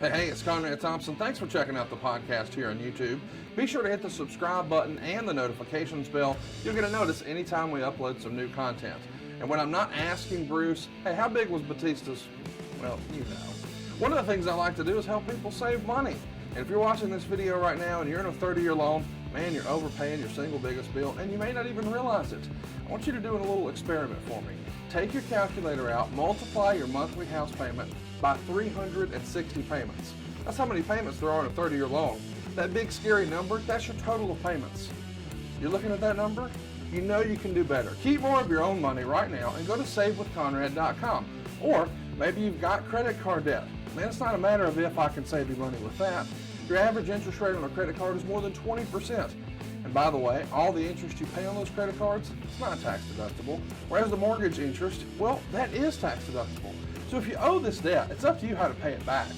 Hey, it's Conrad Thompson. Thanks for checking out the podcast here on YouTube. Be sure to hit the subscribe button and the notifications bell. You'll get a notice anytime we upload some new content. And when I'm not asking Bruce, hey, how big was Batista's? Well, you know. One of the things I like to do is help people save money. And if you're watching this video right now and you're in a 30-year loan, man, you're overpaying your single biggest bill and you may not even realize it. I want you to do a little experiment for me. Take your calculator out, multiply your monthly house payment by 360 payments. That's how many payments there are in a 30-year loan. That big scary number, that's your total of payments. You're looking at that number? You know you can do better. Keep more of your own money right now and go to savewithconrad.com. Or maybe you've got credit card debt. Man, it's not a matter of if I can save you money with that. Your average interest rate on a credit card is more than 20%. And by the way, all the interest you pay on those credit cards, it's not tax deductible. Whereas the mortgage interest, well, that is tax deductible. So if you owe this debt, it's up to you how to pay it back.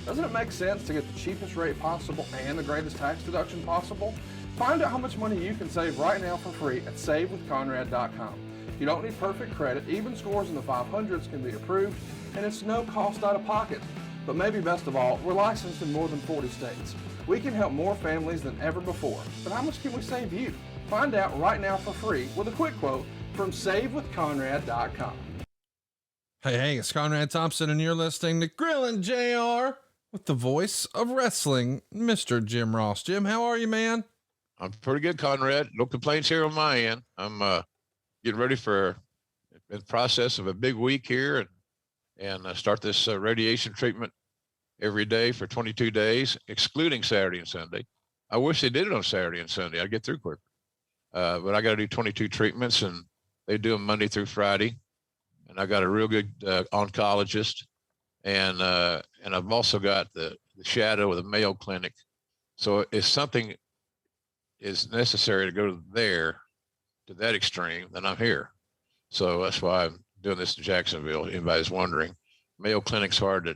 Doesn't it make sense to get the cheapest rate possible and the greatest tax deduction possible? Find out how much money you can save right now for free at savewithconrad.com. You don't need perfect credit. Even scores in the 500s can be approved, and it's no cost out of pocket. But maybe best of all, we're licensed in more than 40 states. We can help more families than ever before. But how much can we save you? Find out right now for free with a quick quote from savewithconrad.com. Hey, it's Conrad Thompson, and you're listening to Grillin' JR with the voice of wrestling, Mr. Jim Ross. Jim, how are you, man? I'm pretty good, Conrad. No complaints here on my end. I'm getting ready for the process of a big week here and start this radiation treatment every day for 22 days, excluding Saturday and Sunday. I wish they did it on Saturday and Sunday. I'd get through quicker. But I got to do 22 treatments, and they do them Monday through Friday. And I got a real good oncologist, and I've also got the shadow of the Mayo Clinic. So if something is necessary to go there to that extreme, then I'm here. So that's why I'm doing this in Jacksonville. Anybody's wondering, Mayo Clinic's hard to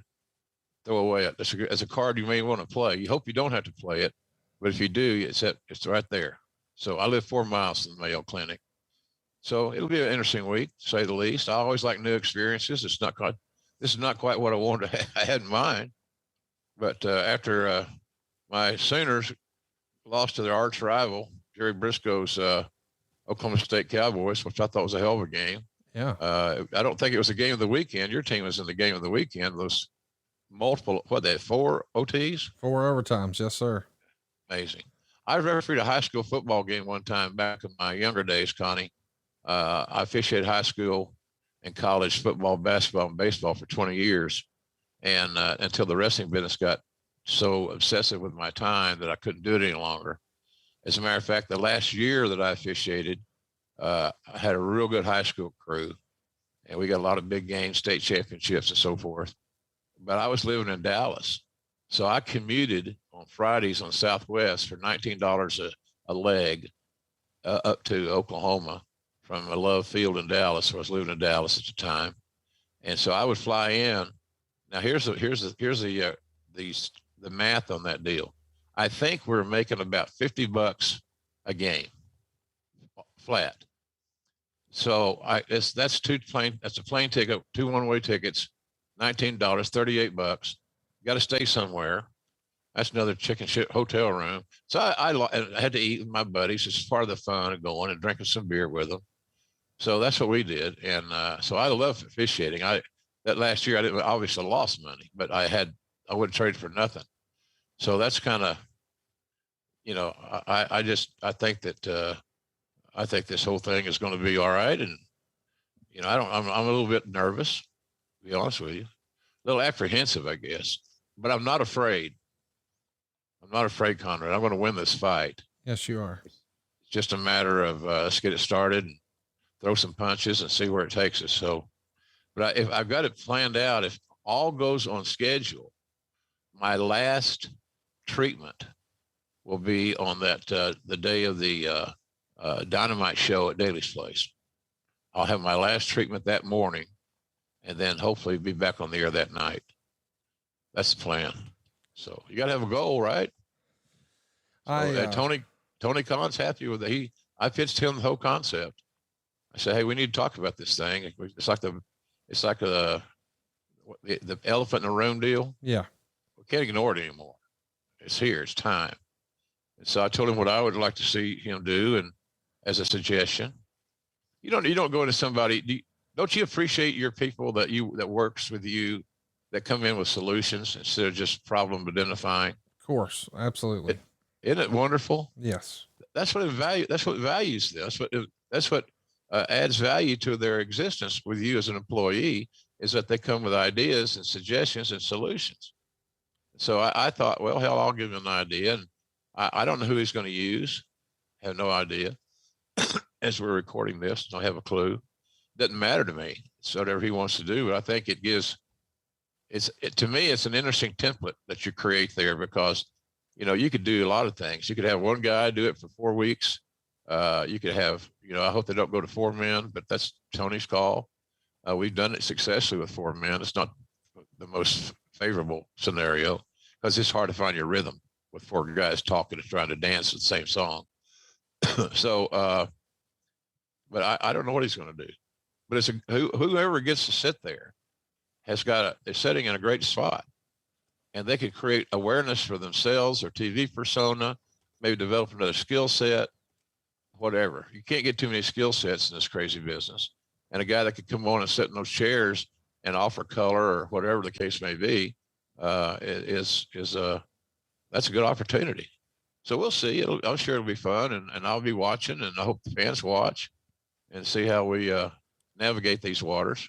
throw away. It's a card you may want to play. You hope you don't have to play it, but if you do, it's right there. So I live 4 miles from the Mayo Clinic. So it'll be an interesting week, to say the least. I always like new experiences. This is not quite what I had in mind. But after my Sooners lost to their arch rival, Jerry Briscoe's Oklahoma State Cowboys, which I thought was a hell of a game. Yeah. I don't think it was a game of the weekend. Your team was in the game of the weekend. Those multiple, 4 OTs? 4 overtimes. Yes, sir. Amazing. I refereed a high school football game one time back in my younger days, Connie. I officiated high school and college football, basketball, and baseball for 20 years. And until the wrestling business got so obsessive with my time that I couldn't do it any longer. As a matter of fact, the last year that I officiated, I had a real good high school crew, and we got a lot of big games, state championships, and so forth. But I was living in Dallas. So I commuted on Fridays on Southwest for $19 a leg up to Oklahoma from a Love Field in Dallas. So I was living in Dallas at the time. And so I would fly in. Now here's the math on that deal. I think we're making about $50 a game flat. So that's a plane ticket, 2 one-way tickets, $19, $38. Got to stay somewhere. That's another chicken shit hotel room. So I had to eat with my buddies. It's part of the fun of going and drinking some beer with them. So that's what we did. And so I love officiating. That last year I didn't obviously lost money, but I wouldn't trade for nothing. So that's kind of, I think that I think this whole thing is going to be all right. And I'm a little bit nervous, to be honest with you, a little apprehensive, I guess, but I'm not afraid. I'm not afraid, Conrad. I'm going to win this fight. Yes, you are. It's just a matter of let's get it started and throw some punches and see where it takes us. So, but if I've got it planned out, if all goes on schedule, my last treatment will be on that the day of the Dynamite show at Daly's place. I'll have my last treatment that morning, and then hopefully be back on the air that night. That's the plan. So you got to have a goal, right? So, Tony Khan's happy with it. I pitched him the whole concept. I said, hey, we need to talk about this thing. It's like the elephant in the room deal. Yeah. can't ignore it anymore. It's here. It's time. And so I told him what I would like to see him do, and as a suggestion, you don't go into somebody. Don't you appreciate your people that works with you, that come in with solutions instead of just problem identifying? Of course, absolutely. Isn't it wonderful? Yes. That's what values this. That's what adds value to their existence with you as an employee, is that they come with ideas and suggestions and solutions. So I thought, well, hell, I'll give him an idea. And I don't know who he's going to use. Have no idea. As we're recording this, I don't have a clue. Doesn't matter to me. It's whatever he wants to do. But I think it gives, to me, it's an interesting template that you create there, because, you could do a lot of things. You could have one guy do it for 4 weeks. You could have, I hope they don't go to 4 men, but that's Tony's call. We've done it successfully with 4 men. It's not the most favorable scenario, because it's hard to find your rhythm with 4 guys talking and trying to dance the same song. So, but I don't know what he's going to do. But it's whoever gets to sit there they're sitting in a great spot, and they can create awareness for themselves, or TV persona, maybe develop another skill set, whatever. You can't get too many skill sets in this crazy business. And a guy that could come on and sit in those chairs and offer color, or whatever the case may be, that's a good opportunity. So we'll see. I'm sure it'll be fun, and I'll be watching, and I hope the fans watch and see how we navigate these waters.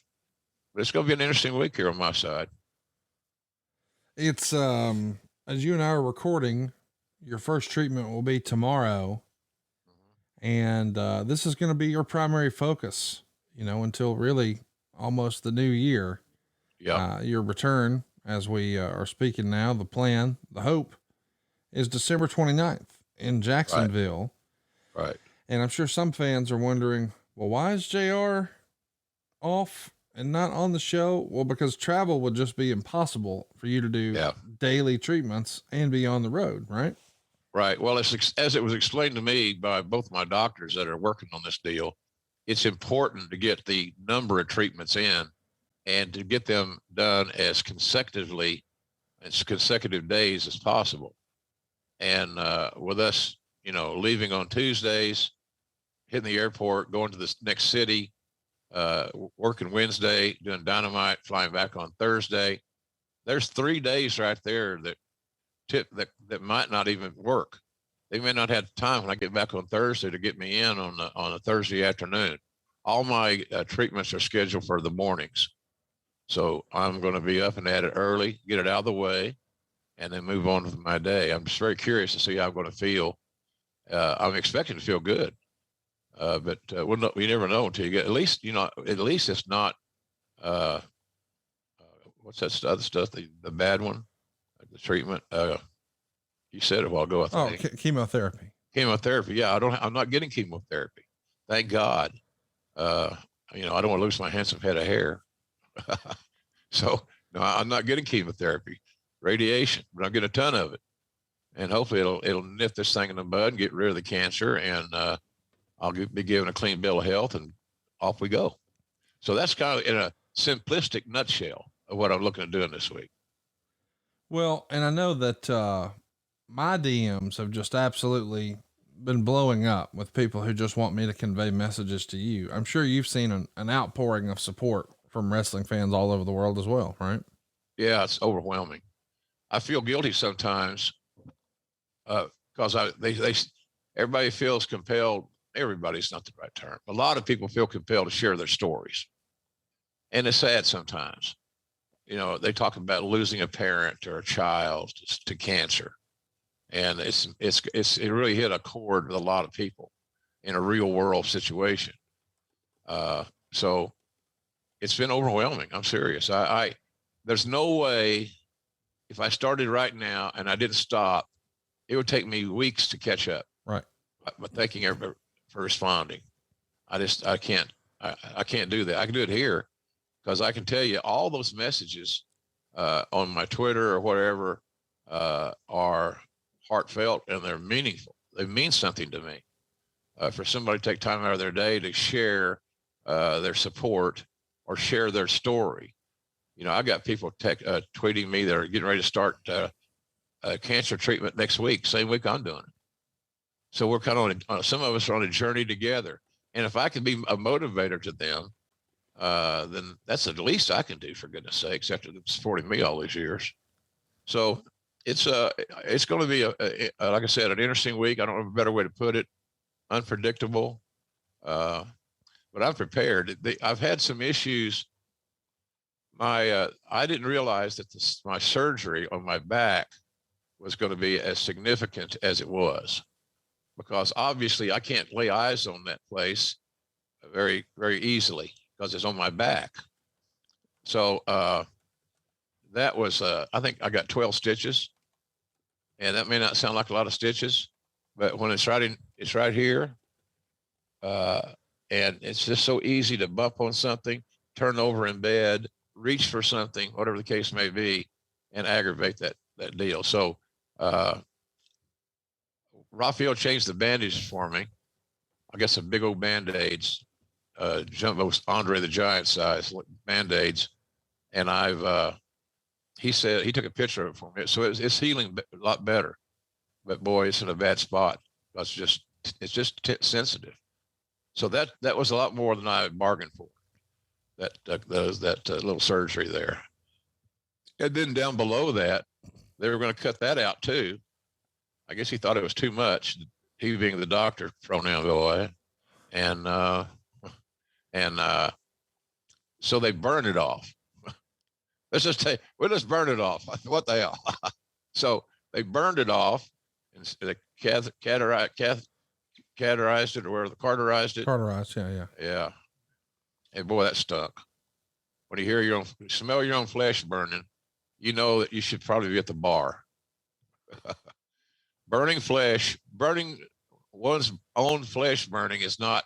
But it's going to be an interesting week here on my side. It's, as you and I are recording, your first treatment will be tomorrow. And this is going to be your primary focus, until really almost the new year. Yeah. Your return, as we are speaking now, the plan, the hope, is December 29th in Jacksonville. Right. And I'm sure some fans are wondering, well, why is JR off and not on the show? Well, because travel would just be impossible for you to do daily treatments and be on the road, right? Right. Well, as it was explained to me by both my doctors that are working on this deal, it's important to get the number of treatments in and to get them done as consecutive days as possible. And with us, leaving on Tuesdays, hitting the airport, going to the next city, working Wednesday, doing dynamite, flying back on Thursday, there's 3 days right there that might not even work. They may not have time when I get back on Thursday to get me in on a Thursday afternoon. All my treatments are scheduled for the mornings. So I'm going to be up and at it early, get it out of the way, and then move on with my day. I'm just very curious to see how I'm going to feel. I'm expecting to feel good. But you never know until you get, at least it's not, what's that other stuff, the bad one, the treatment. You said it a while ago, I think. Chemotherapy. Chemotherapy. Yeah. I'm not getting chemotherapy. Thank God. I don't want to lose my handsome head of hair. So no, I'm not getting chemotherapy, radiation, but I'm getting a ton of it. And hopefully it'll nip this thing in the bud and get rid of the cancer. And, I'll be given a clean bill of health, and off we go. So that's kind of in a simplistic nutshell of what I'm looking at doing this week. Well, and I know that my DMs have just absolutely been blowing up with people who just want me to convey messages to you. I'm sure you've seen an outpouring of support from wrestling fans all over the world as well, right? Yeah, it's overwhelming. I feel guilty sometimes because everybody feels compelled. Everybody's not the right term. A lot of people feel compelled to share their stories. And it's sad sometimes. They talk about losing a parent or a child to cancer. And it really hit a chord with a lot of people in a real world situation. So it's been overwhelming. I'm serious. There's no way, if I started right now and I didn't stop, it would take me weeks to catch up. Right. But thanking everybody for responding. I can't do that. I can do it here because I can tell you all those messages on my Twitter or whatever are heartfelt and they're meaningful. They mean something to me. For somebody to take time out of their day to share their support or share their story. I got people tweeting me that are getting ready to start cancer treatment next week, same week I'm doing it. So we're kind of some of us are on a journey together. And if I can be a motivator to them, then that's the least I can do, for goodness sakes, after supporting me all these years. So it's going to be like I said, an interesting week. I don't have a better way to put it. Unpredictable, but I'm prepared. I've had some issues. I didn't realize that my surgery on my back was going to be as significant as it was, because obviously I can't lay eyes on that place very, very easily because it's on my back. So that was, I think I got 12 stitches, and that may not sound like a lot of stitches, but when it's right here, and it's just so easy to bump on something, turn over in bed, reach for something, whatever the case may be, and aggravate that deal. So Raphael changed the bandages for me. I got some big old Band-Aids, jumbo Andre the Giant size Band-Aids. And he said, he took a picture of it for me. So it's healing a lot better, but boy, it's in a bad spot. It's just sensitive. So that was a lot more than I bargained for, that little surgery there. And then down below that, they were going to cut that out too. I guess he thought it was too much, he being the doctor, pronoun boy. And so they burned it off. Let's just say, we'll just burn it off. What the hell? So they burned it off, and they cauterized it, or carterized it. Carterized, Yeah. And boy, that stunk. When you smell your own flesh burning, you know that you should probably be at the bar. Burning one's own flesh burning is not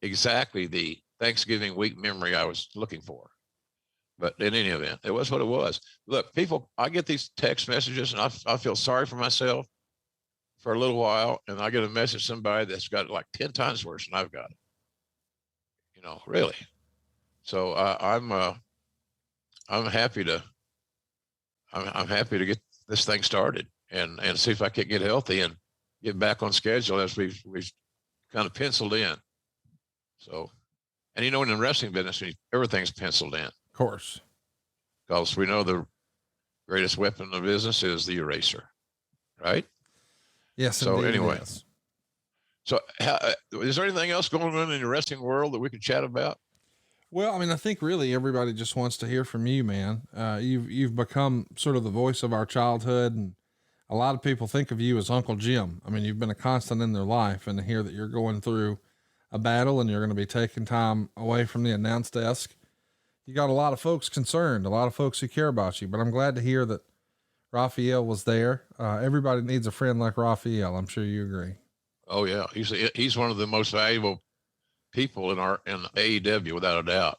exactly the Thanksgiving week memory I was looking for. But in any event, it was what it was. Look, people, I get these text messages, and I feel sorry for myself for a little while, and I get a message from somebody that's got it like 10 times worse than I've got it. Really. So I'm happy to get this thing started and see if I can get healthy and get back on schedule as we've kind of penciled in. So, and in the wrestling business, everything's penciled in. Of course. Because we know the greatest weapon in the business is the eraser, right? Yes. So indeed, anyway, yes. So is there anything else going on in the wrestling world that we could chat about? Well, I mean, I think really everybody just wants to hear from you, man. You've become sort of the voice of our childhood, and a lot of people think of you as Uncle Jim. I mean, you've been a constant in their life, and to hear that you're going through a battle and you're going to be taking time away from the announce desk, you got a lot of folks concerned, a lot of folks who care about you, but I'm glad to hear that Raphael was there. Everybody needs a friend like Raphael. I'm sure you agree. Oh yeah. He's one of the most valuable people in AEW, without a doubt.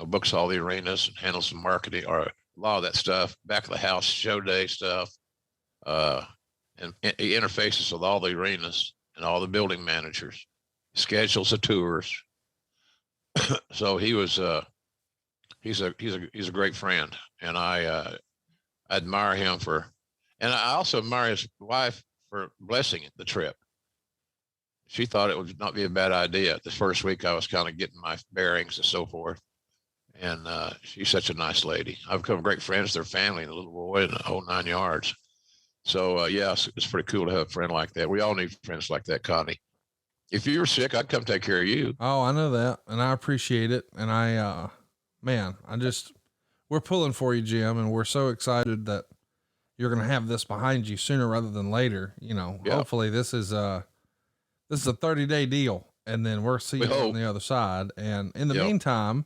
Books all the arenas and handles some marketing, or a lot of that stuff, back of the house show day stuff. And he interfaces with all the arenas and all the building managers, schedules the tours. So he's a great friend, and I admire him and I also admire his wife for blessing the trip. She thought it would not be a bad idea. The first week I was kind of getting my bearings and so forth. And she's such a nice lady. I've become great friends with their family and the little boy and the whole 9 yards. So it's pretty cool to have a friend like that. We all need friends like that, Connie. If you were sick, I'd come take care of you. Oh, I know that. And I appreciate it. And we're pulling for you, Jim. And we're so excited that you're going to have this behind you sooner rather than later. Hopefully this is a 30-day deal, and then we're seeing you on the other side. And in the meantime,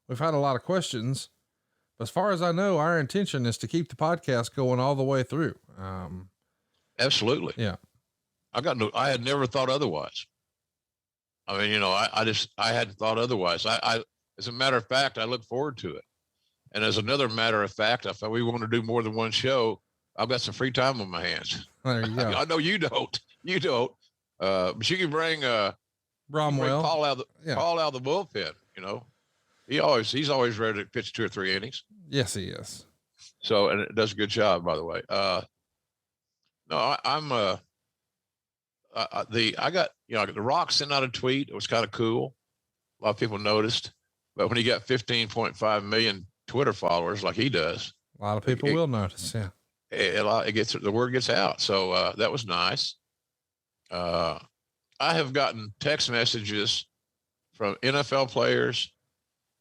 we've had a lot of questions, but as far as I know, our intention is to keep the podcast going all the way through. Absolutely. Yeah. I had never thought otherwise. I mean, I hadn't thought otherwise. I, as a matter of fact, I look forward to it. And as another matter of fact, if we want to do more than one show, I've got some free time on my hands. There you go. I know you don't. But you can bring Bromwell, Paul out of the bullpen. He's always ready to pitch 2 or 3 innings. Yes, he is. So, and it does a good job, by the way. No, I got, The Rock sent out a tweet. It was kind of cool. A lot of people noticed, but when he got 15.5 million Twitter followers, like he does, A lot of people will notice. Yeah. the word gets out. So, that was nice. I have gotten text messages from NFL players,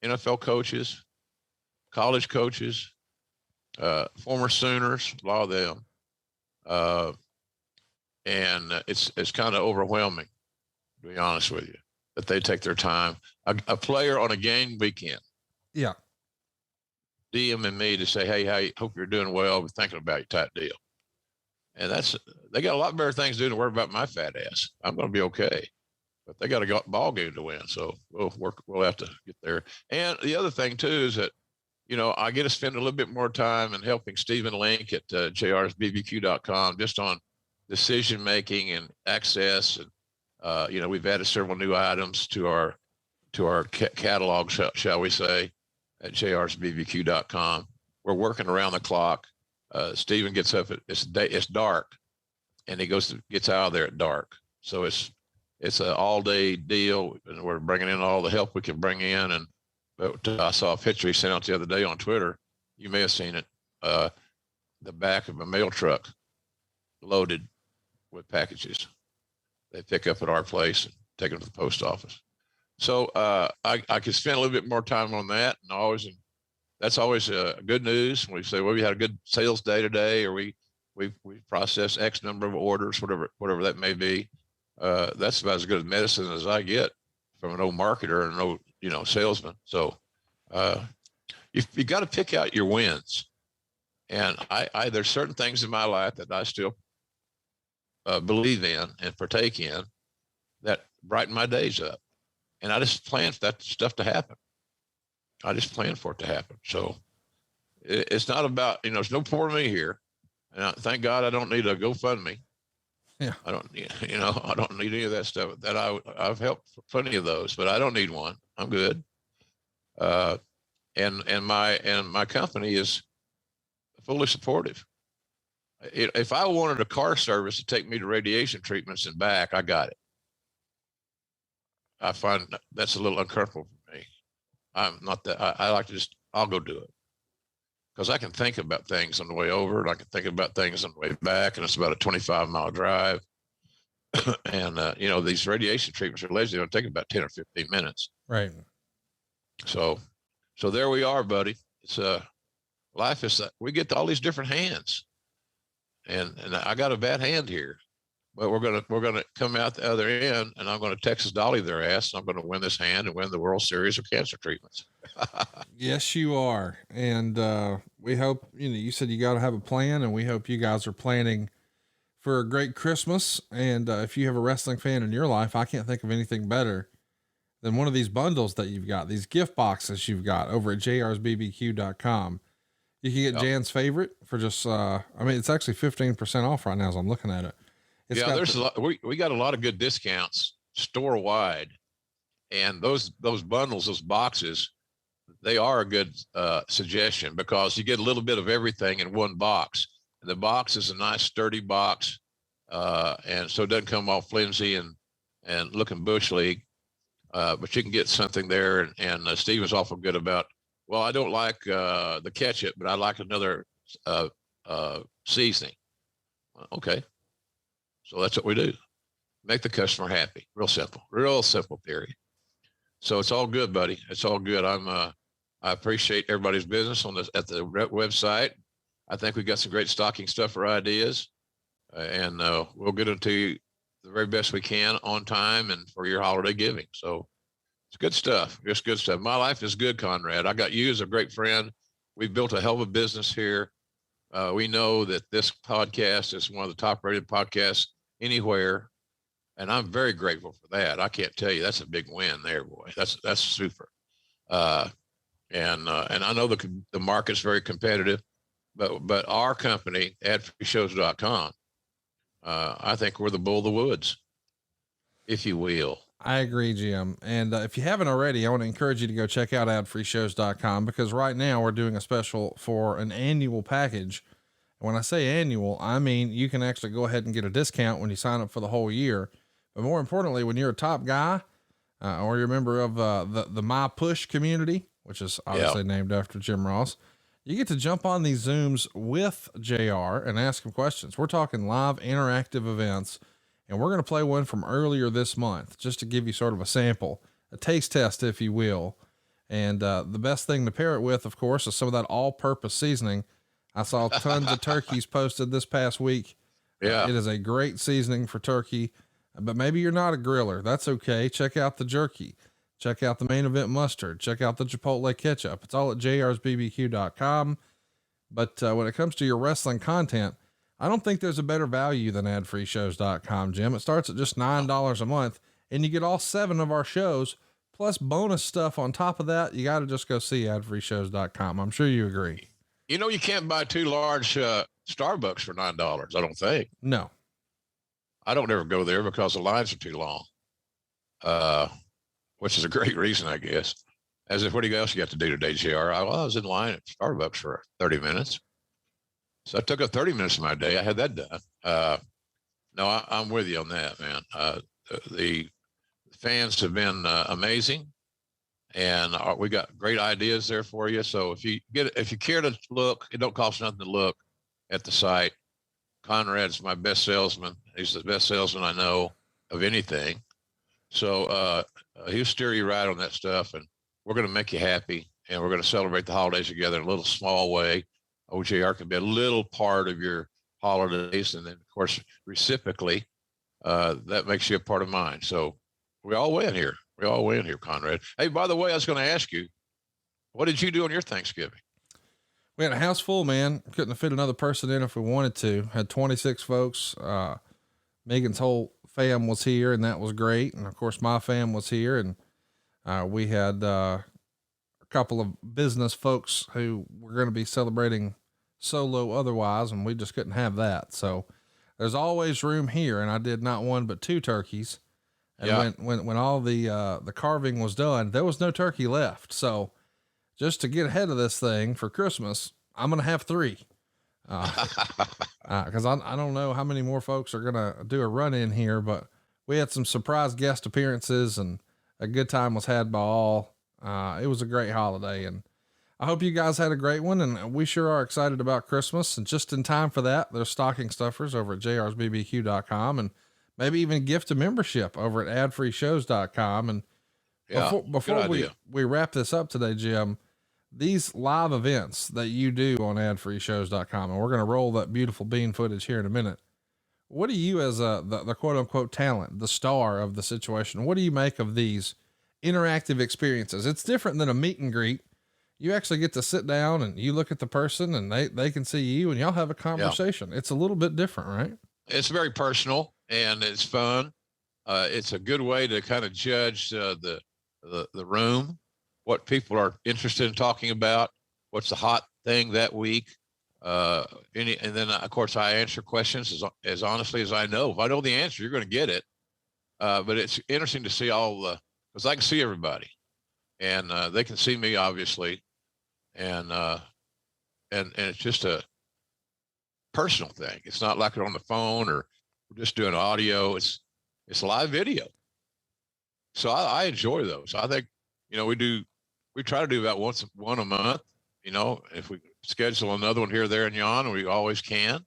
NFL coaches, college coaches, former Sooners, a lot of them. And it's kind of overwhelming, to be honest with you, that they take their time. A player on a game weekend, Yeah. DMing me to say, "Hey, hope you're doing well. We're thinking about you," type deal. And they got a lot better things to do than worry about my fat ass. I'm going to be okay, but they got a ball game to win. So we'll have to get there. And the other thing too is that, I get to spend a little bit more time in helping Stephen Link at jrsbbq.com just on decision making and access. And, we've added several new items to our catalog, shall we say, at jrsbbq.com. We're working around the clock. Stephen gets up it's dark, and he gets out of there at dark. So it's an all day deal, and we're bringing in all the help we can bring in. And I saw a picture he sent out the other day on Twitter. You may have seen it. The back of a mail truck loaded with packages they pick up at our place and take them to the post office. So I could spend a little bit more time on that, and that's always good news. When we say, well, we had a good sales day today, or we processed X number of orders, whatever that may be. That's about as good medicine as I get from an old marketer and an old salesman. So you got to pick out your wins, and I there's certain things in my life that I still believe in and partake in that brighten my days up, and I just plan for that stuff to happen. I just plan for it to happen. So it's not about, there's no poor me here. And thank God I don't need a GoFundMe. Yeah. I don't need any of that stuff. That I've helped plenty of those, but I don't need one. I'm good. And my company is fully supportive. If I wanted a car service to take me to radiation treatments and back, I got it. I find that's a little uncomfortable for me. I'm not that. I like to I'll go do it, because I can think about things on the way over, and I can think about things on the way back, and it's about a 25-mile drive. And these radiation treatments are lazy. They'll take about 10 or 15 minutes. Right. So there we are, buddy. It's life is we get all these different hands, and I got a bad hand here. But we're gonna come out the other end, and I'm gonna Texas Dolly their ass. And I'm gonna win this hand and win the World Series of cancer treatments. Yes, you are. And we hope, you said you got to have a plan, and we hope you guys are planning for a great Christmas. And if you have a wrestling fan in your life, I can't think of anything better than one of these bundles that you've got, these gift boxes you've got over at jrsbbq.com. You can get Jan's favorite for just, it's actually 15% off right now as I'm looking at it. There's a lot. We got a lot of good discounts store wide, and those bundles, those boxes, they are a good suggestion, because you get a little bit of everything in one box. And the box is a nice sturdy box, and so it doesn't come all flimsy and looking bush league. But you can get something there, and Steve is awful good about. Well, I don't like the ketchup, but I like another seasoning. Okay. So that's what we do. Make the customer happy. Real simple period. So it's all good, buddy. It's all good. I appreciate everybody's business at the website. I think we got some great stocking stuffer ideas, and we'll get into you the very best we can on time and for your holiday giving. So it's good stuff. It's good stuff. My life is good, Conrad. I got you as a great friend. We've built a hell of a business here. We know that this podcast is one of the top rated podcasts anywhere, and I'm very grateful for that. I can't tell you, that's a big win there, boy. That's super. And I know the market's very competitive, but our company, adfreeshows.com, I think we're the bull of the woods, if you will. I agree, Jim. And if you haven't already, I want to encourage you to go check out adfreeshows.com, because right now we're doing a special for an annual package And when I say annual, I mean, you can actually go ahead and get a discount when you sign up for the whole year. But more importantly, when you're a top guy, or you're a member of, the My Push community, which is obviously named after Jim Ross, you get to jump on these Zooms with JR and ask him questions. We're talking live interactive events, and we're going to play one from earlier this month, just to give you sort of a sample, a taste test, if you will. And, the best thing to pair it with, of course, is some of that all-purpose seasoning. I saw tons of turkeys posted this past week. Yeah. It is a great seasoning for turkey, but maybe you're not a griller. That's okay. Check out the jerky. Check out the Main Event mustard. Check out the Chipotle ketchup. It's all at jrsbbq.com. But when it comes to your wrestling content, I don't think there's a better value than adfreeshows.com, Jim. It starts at just $9 a month, and you get all 7 of our shows plus bonus stuff on top of that. You got to just go see adfreeshows.com. I'm sure you agree. You know, you can't buy 2 large Starbucks for $9. I don't think. No, I don't ever go there because the lines are too long. Which is a great reason, I guess. As if, what else you got to do today, JR? I was in line at Starbucks for 30 minutes. So I took up 30 minutes of my day. I had that done. No, I'm with you on that, man. The fans have been amazing, and we got great ideas there for you. So if you care to look, it don't cost nothing to look at the site. Conrad's my best salesman. He's the best salesman I know of anything. So he'll steer you right on that stuff, and we're going to make you happy, and we're going to celebrate the holidays together in a little small way. OJR can be a little part of your holidays, and then, of course, reciprocally, that makes you a part of mine. So we all win here. We all win here, Conrad. Hey, by the way, I was going to ask you, what did you do on your Thanksgiving? We had a house full, man. Couldn't have fit another person in if we wanted to. Had 26 folks. Megan's whole fam was here, and that was great. And of course, my fam was here, and we had a couple of business folks who were going to be celebrating solo otherwise, and we just couldn't have that. So there's always room here, and I did not 1 but 2 turkeys. And when all the carving was done, there was no turkey left. So just to get ahead of this thing for Christmas, I'm going to have 3. Cause I don't know how many more folks are going to do a run in here, but we had some surprise guest appearances, and a good time was had by all. It was a great holiday, and I hope you guys had a great one, and we sure are excited about Christmas. And just in time for that, there's stocking stuffers over at jrsbbq.com, and maybe even gift a membership over at adfreeshows.com. And before we wrap this up today, Jim, these live events that you do on adfreeshows.com, and we're going to roll that beautiful bean footage here in a minute. What do you, as the quote unquote talent, the star of the situation, what do you make of these interactive experiences? It's different than a meet and greet. You actually get to sit down and you look at the person, and they can see you, and y'all have a conversation. Yeah. It's a little bit different, right? It's very personal, and it's fun. It's a good way to kind of judge the room, what people are interested in talking about, what's the hot thing that week. And then of course I answer questions as honestly as I know. If I know the answer, you're going to get it. But it's interesting to see cause I can see everybody, and they can see me, obviously. And it's just a personal thing. It's not like we're on the phone or we're just doing audio. It's live video. So I enjoy those. I think, we try to do about one a month. If we schedule another one here, there, and yon, we always can.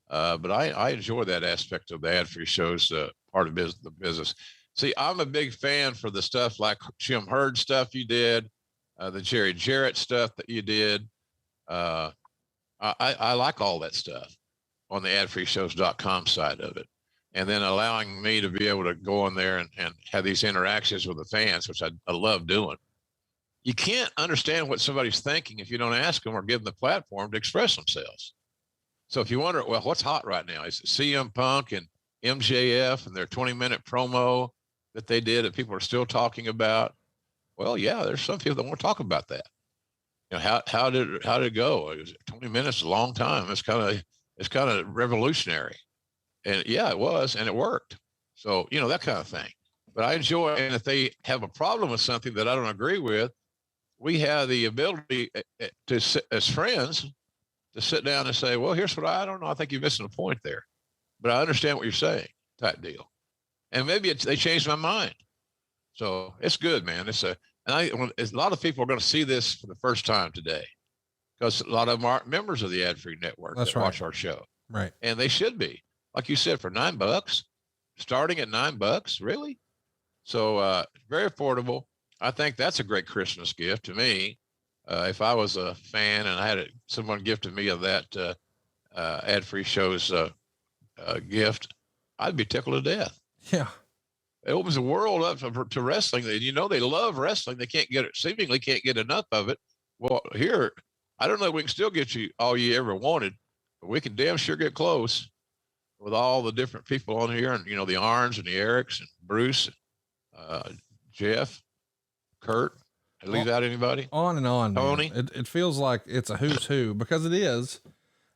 But I enjoy that aspect of the ad-free shows, part of the business. See, I'm a big fan for the stuff like Jim Hurd stuff you did, the Jerry Jarrett stuff that you did. I like all that stuff on the adfreeshows.com side of it. And then allowing me to be able to go on there and have these interactions with the fans, which I love doing. You can't understand what somebody's thinking if you don't ask them or give them the platform to express themselves. So if you wonder, well, what's hot right now? Is it CM Punk and MJF and their 20-minute promo that they did that people are still talking about? Well, yeah, there's some people that want to talk about that. How did it go? It was 20 minutes, a long time. It's kind of revolutionary. And yeah, it was, and it worked. So, that kind of thing. But I enjoy, and if they have a problem with something that I don't agree with, we have the ability to, as friends, to sit down and say, well, here's what I don't know. I think you're missing a point there, but I understand what you're saying, type deal. And maybe they changed my mind. So it's good, man. A lot of people are going to see this for the first time today, because a lot of them are members of the Ad-Free Network that watch our show. Right. And they should be, like you said, for $9, starting at $9, really? So very affordable. I think that's a great Christmas gift to me. If I was a fan and I had someone gifted me of that Ad-Free Shows gift, I'd be tickled to death. Yeah. It opens the world up to wrestling. You know, they love wrestling. They seemingly can't get enough of it. Well, here, I don't know if we can still get you all you ever wanted, but we can damn sure get close with all the different people on here, and, you know, the Arns and the Erics and Bruce, Jeff, Kurt. Did I leave out anybody? On and on, Tony. It feels like it's a who's who, because it is.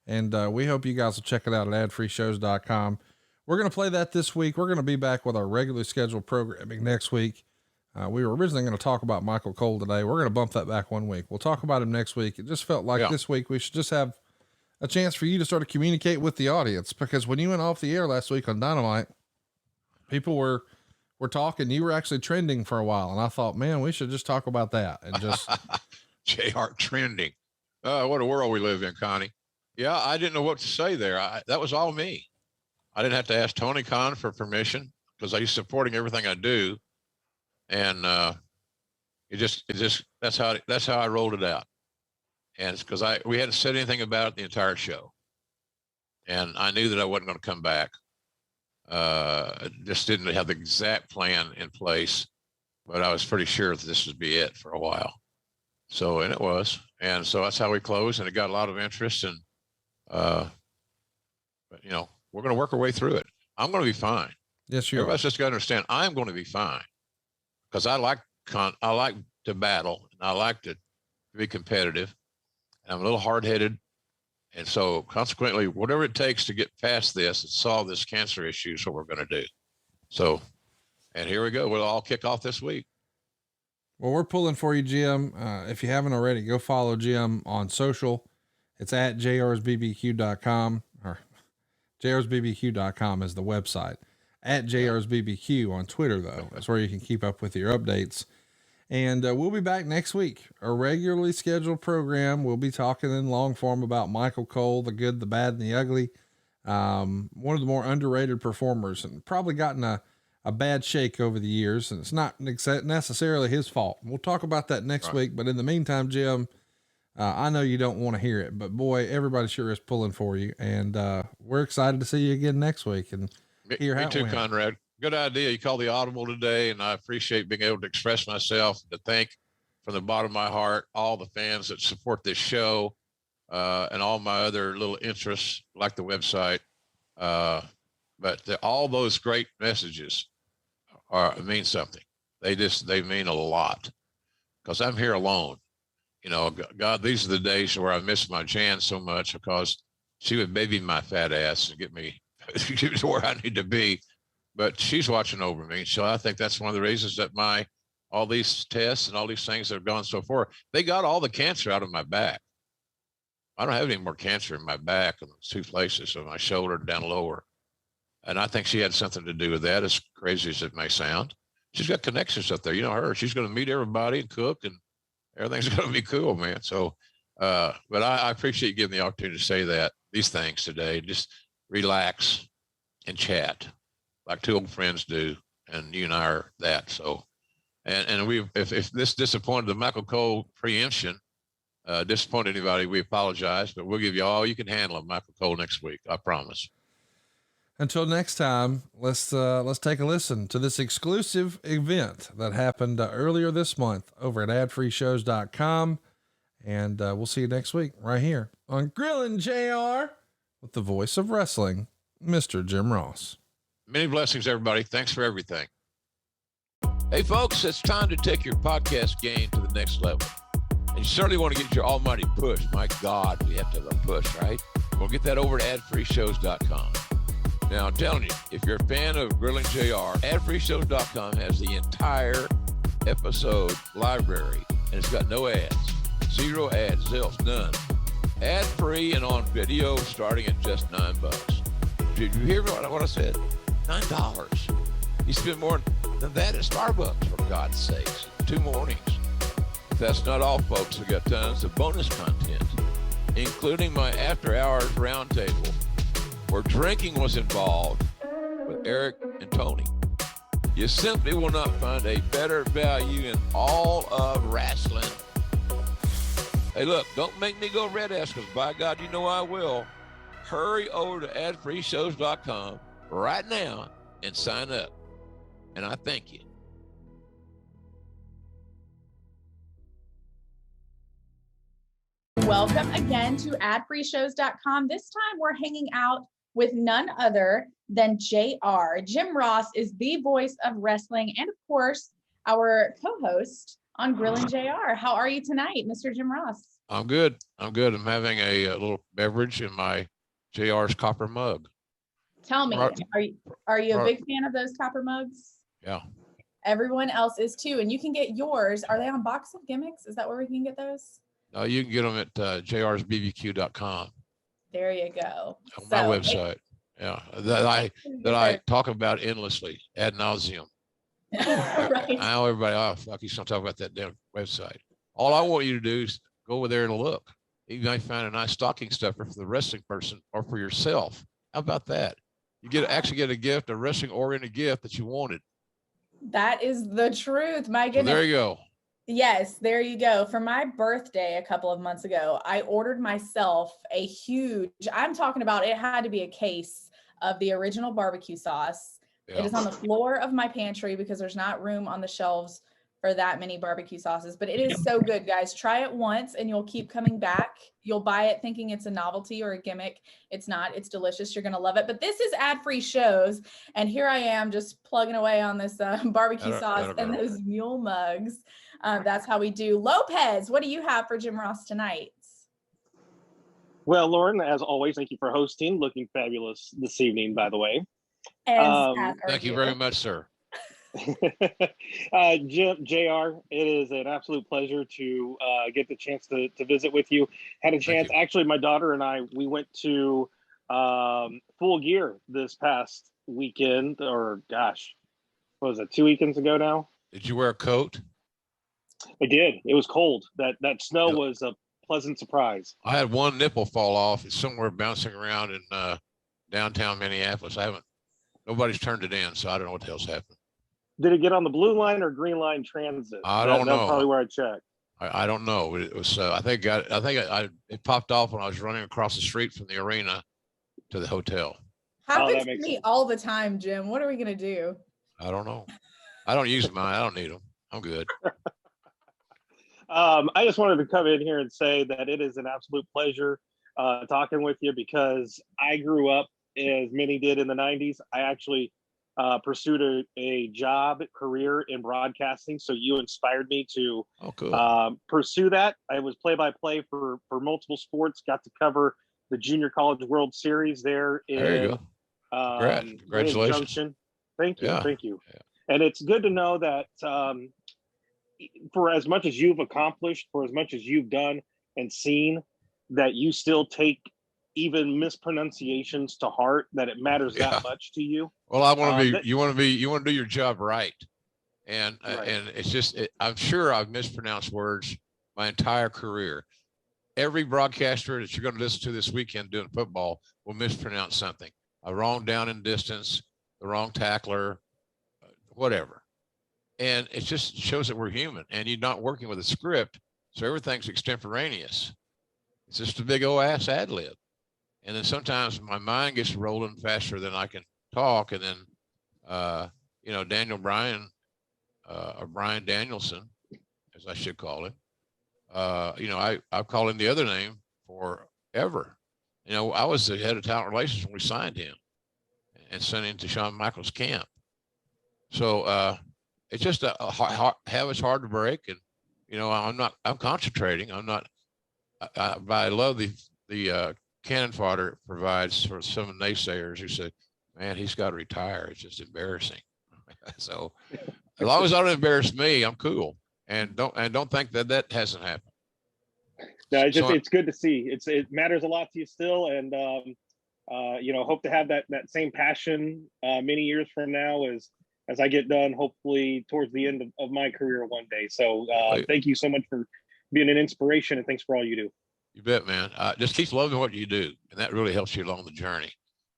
And we hope you guys will check it out at adfreeshows.com. We're going to play that this week. We're going to be back with our regularly scheduled programming next week. We were originally going to talk about Michael Cole today. We're going to bump that back 1 week. We'll talk about him next week. It just felt like this week we should just have a chance for you to sort of communicate with the audience, because when you went off the air last week on Dynamite, people were talking. You were actually trending for a while, and I thought, man, we should just talk about that and just JR trending. What a world we live in, Connie. Yeah, I didn't know what to say there. That was all me. I didn't have to ask Tony Khan for permission, because he's supporting everything I do. And that's how I rolled it out. And it's because we hadn't said anything about it the entire show. And I knew that I wasn't going to come back. Just didn't have the exact plan in place, but I was pretty sure that this would be it for a while. So, and it was. And so that's how we closed, and it got a lot of interest. And, but, you know, we're going to work our way through it. I'm going to be fine. Yes, you are. Everybody's just got to understand I'm going to be fine, because I like to battle, and I like to be competitive. And I'm a little hard-headed. And so consequently, whatever it takes to get past this and solve this cancer issue is what we're going to do. So, and here we go. We'll all kick off this week. Well, we're pulling for you, Jim. If you haven't already, go follow Jim on social. It's at jrsbbq.com, or jrsbbq.com is the website. At jrsbbq on Twitter, though. That's where you can keep up with your updates. And we'll be back next week, a regularly scheduled program. We'll be talking in long form about Michael Cole, the good, the bad, and the ugly. One of the more underrated performers, and probably gotten a bad shake over the years, and it's not necessarily his fault. We'll talk about that next week. But in the meantime, Jim, I know you don't want to hear it, but boy, everybody sure is pulling for you. And we're excited to see you again next week and hear how me too, Conrad. Good idea. You called the audible today, and I appreciate being able to express myself, to thank from the bottom of my heart all the fans that support this show, and all my other little interests like the website. But all those great messages mean something. They mean a lot, because I'm here alone. You know, God, these are the days where I miss my Jan so much, because she would baby my fat ass and get me to where I need to be. But she's watching over me. So I think that's one of the reasons that all these tests and all these things that have gone so far, they got all the cancer out of my back. I don't have any more cancer in my back in those two places, so my shoulder down lower. And I think she had something to do with that, as crazy as it may sound. She's got connections up there. You know her. She's going to meet everybody and cook, and everything's going to be cool, man. So, but I appreciate you giving the opportunity to say these things today. Just relax and chat like two old friends do. And you and I are that. So, and if this disappointed the Michael Cole preemption, disappointed anybody, we apologize, but we'll give you all you can handle of Michael Cole next week. I promise. Until next time, let's take a listen to this exclusive event that happened earlier this month over at adfreeshows.com. And we'll see you next week right here on Grillin' JR with the voice of wrestling, Mr. Jim Ross. Many blessings, everybody. Thanks for everything. Hey, folks, it's time to take your podcast game to the next level. And you certainly want to get your almighty push. My God, we have to have a push, right? We'll get that over at adfreeshows.com. Now, I'm telling you, if you're a fan of Grilling JR, adfreeshows.com has the entire episode library, and it's got no ads, zero ads, zilch, none. ad-free and on video starting at just $9. Did you hear what I said? $9. You spend more than that at Starbucks, for God's sakes. 2 mornings. But that's not all, folks. We got tons of bonus content, including my after-hours roundtable, where drinking was involved with Eric and Tony. You simply will not find a better value in all of wrestling. Hey, look, don't make me go red ass, because by God, you know I will. Hurry over to adfreeshows.com right now and sign up. And I thank you. Welcome again to adfreeshows.com. This time we're hanging out with none other than JR. Jim Ross is the voice of wrestling and, of course, our co-host on Grillin' JR. How are you tonight, Mr. Jim Ross? I'm good. I'm having a little beverage in my JR's copper mug. Tell me, are you a big fan of those copper mugs? Yeah. Everyone else is too, and you can get yours. Are they on Box of Gimmicks? Is that where we can get those? No, you can get them at jrsbbq.com. There you go. On my website. Yeah, that I talk about endlessly, ad nauseum. Right. I know everybody, oh, fuck, he's going to talk about that damn website. All I want you to do is go over there and look. You might find a nice stocking stuffer for the wrestling person or for yourself. How about that? You actually get a gift, a wrestling-oriented gift that you wanted. That is the truth. My goodness. So there you go. Yes, there you go. For my birthday a couple of months ago, I ordered myself a huge, I'm talking about, it had to be a case of the original barbecue sauce. Yeah. It is on the floor of my pantry because there's not room on the shelves for that many barbecue sauces, but it is so good, guys. Try it once and you'll keep coming back. You'll buy it thinking it's a novelty or a gimmick. It's not. It's delicious. You're going to love it. But this is ad-free shows, and here I am just plugging away on this barbecue sauce and those mule mugs. That's how we do. Lopez, what do you have for Jim Ross tonight? Well, Lauren, as always, thank you for hosting. Looking fabulous this evening, by the way. Thank you very much, sir. Jim, JR, it is an absolute pleasure to get the chance to visit with you. Had a chance, actually, my daughter and I, we went to Full Gear this past weekend, or gosh, what was it, 2 weekends ago now? Did you wear a coat? I did. It was cold. That snow was a pleasant surprise. I had one nipple fall off. It's somewhere bouncing around in downtown Minneapolis. Nobody's turned it in, so I don't know what the hell's happened. Did it get on the blue line or green line transit? I don't know. That's probably where I checked. I don't know. It was. I think it popped off when I was running across the street from the arena to the hotel. Happens to me all the time, Jim. What are we gonna do? I don't know. I don't use mine. I don't need them. I'm good. I just wanted to come in here and say that it is an absolute pleasure talking with you, because I grew up, as many did in the 90s. I actually pursued a job career in broadcasting, so you inspired me to pursue that. I was play-by-play for multiple sports, got to cover the Junior College World Series there in Congratulations. Junction. Thank you. Yeah. Thank you. Yeah. And it's good to know that for as much as you've accomplished, for as much as you've done and seen, that you still take even mispronunciations to heart, that it matters that much to you. Well, I want to be, you want to do your job right. And it's just, I'm sure I've mispronounced words my entire career. Every broadcaster that you're going to listen to this weekend doing football will mispronounce something. A wrong down and distance, the wrong tackler, whatever. And it just shows that we're human, and you're not working with a script. So everything's extemporaneous. It's just a big old ass ad lib. And then sometimes my mind gets rolling faster than I can talk. And then, Brian Danielson, as I should call him, I've called him the other name forever. I was the head of talent relations when we signed him and sent him to Shawn Michaels camp. So it's just habit's hard to break. And, I'm concentrating. But I love the cannon fodder it provides for some naysayers who say, man, he's got to retire. It's just embarrassing. So as long as I don't embarrass me, I'm cool. And don't think that hasn't happened. No, So it's good to see. It matters a lot to you still, and hope to have that same passion many years from now as I get done, hopefully towards the end of my career one day. So thank you so much for being an inspiration, and thanks for all you do. you bet, man. Just keep loving what you do, and that really helps you along the journey.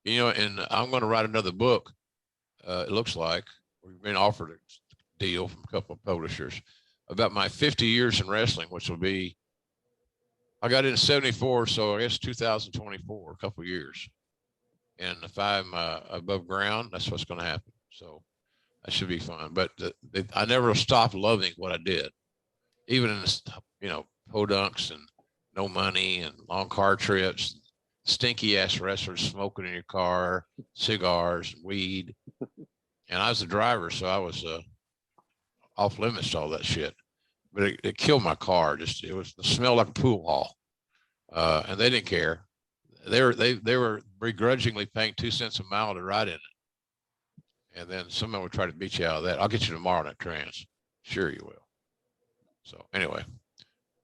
And I'm going to write another book. It looks like we've been offered a deal from a couple of publishers about my 50 years in wrestling, which will be, I got in 74, so I guess 2024, a couple of years. And if I'm above ground, that's what's going to happen. So that should be fun. But I never stopped loving what I did, even in this, podunks and no money and long car trips, stinky ass wrestlers smoking in your car, cigars, weed. And I was the driver, so I was off limits to all that shit. But it killed my car. It smelled like a pool hall, and they didn't care. They were begrudgingly paying 2 cents a mile to ride in it. And then someone would try to beat you out of that. I'll get you tomorrow on that trans. Sure you will. So anyway,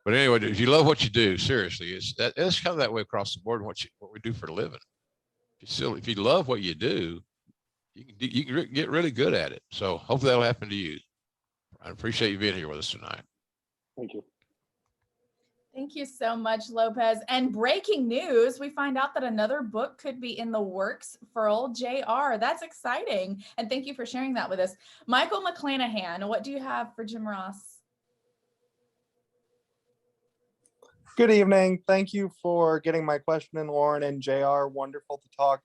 if you love what you do, seriously, it's kind of that way across the board. What we do for a living. If you love what you do, you can get really good at it. So hopefully that'll happen to you. I appreciate you being here with us tonight. Thank you. Thank you so much, Lopez. And breaking news, we find out that another book could be in the works for old JR. That's exciting. And thank you for sharing that with us. Michael McClanahan, what do you have for Jim Ross? Good evening. Thank you for getting my question in, Lauren and JR. Wonderful to talk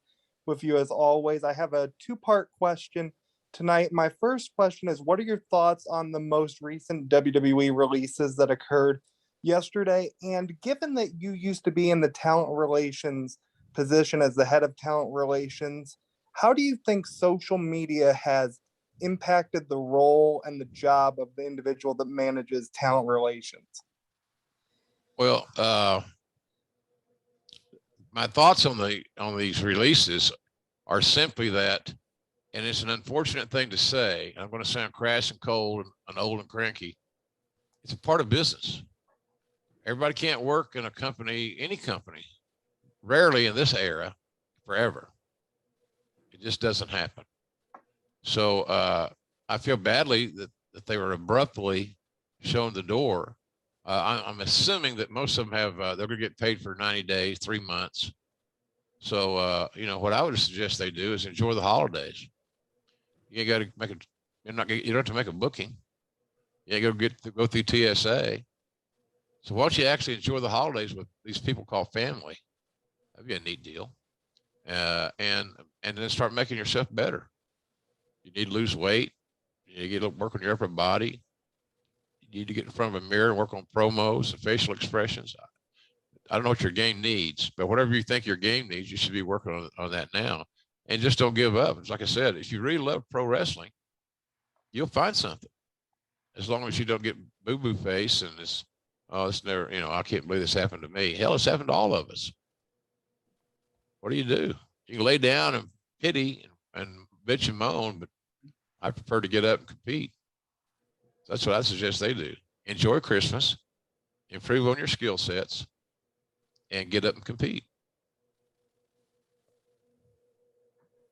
with you as always. I have a two-part question tonight. My first question is, what are your thoughts on the most recent WWE releases that occurred yesterday? And given that you used to be in the talent relations position as the head of talent relations, how do you think social media has impacted the role and the job of the individual that manages talent relations? Well, my thoughts on these releases are simply that, and it's an unfortunate thing to say, I'm going to sound crass and cold and old and cranky. It's a part of business. Everybody can't work in a company, any company, rarely in this era, forever. It just doesn't happen. So I feel badly that they were abruptly shown the door. I'm assuming that most of them have, they're going to get paid for 90 days, 3 months. So, what I would suggest they do is enjoy the holidays. You got to you don't have to make a booking. You got to go through TSA. So why don't you actually enjoy the holidays with these people called family? That'd be a neat deal. And then start making yourself better. You need to lose weight. You need to get work on your upper body. You need to get in front of a mirror and work on promos and facial expressions. I don't know what your game needs, but whatever you think your game needs, you should be working on that now. And just don't give up. It's like I said, if you really love pro wrestling, you'll find something. As long as you don't get boo-boo face and it's never, I can't believe this happened to me. Hell, it's happened to all of us. What do? You can lay down and pity and bitch and moan, but I prefer to get up and compete. That's what I suggest they do. Enjoy Christmas, improve on your skill sets, and get up and compete.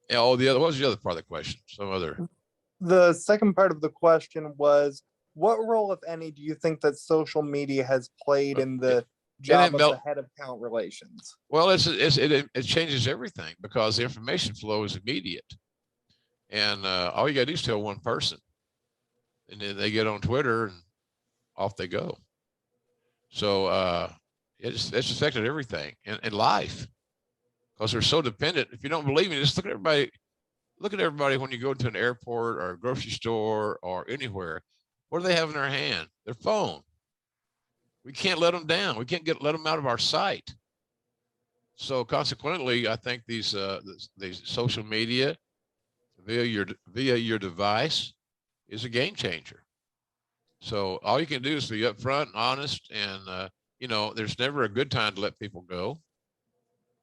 Yeah, what was the other part of the question? The second part of the question was, what role, if any, do you think that social media has played in the job of the head of talent relations? Well, it changes everything because the information flow is immediate. And all you got to do is tell one person. And then they get on Twitter and off they go. So it's affected everything in life because they're so dependent. If you don't believe me, just look at everybody. Look at everybody when you go to an airport or a grocery store or anywhere. What do they have in their hand? Their phone. We can't let them down. We can't let them out of our sight. So consequently, I think these social media via your device is a game changer. So all you can do is be upfront and honest, and there's never a good time to let people go.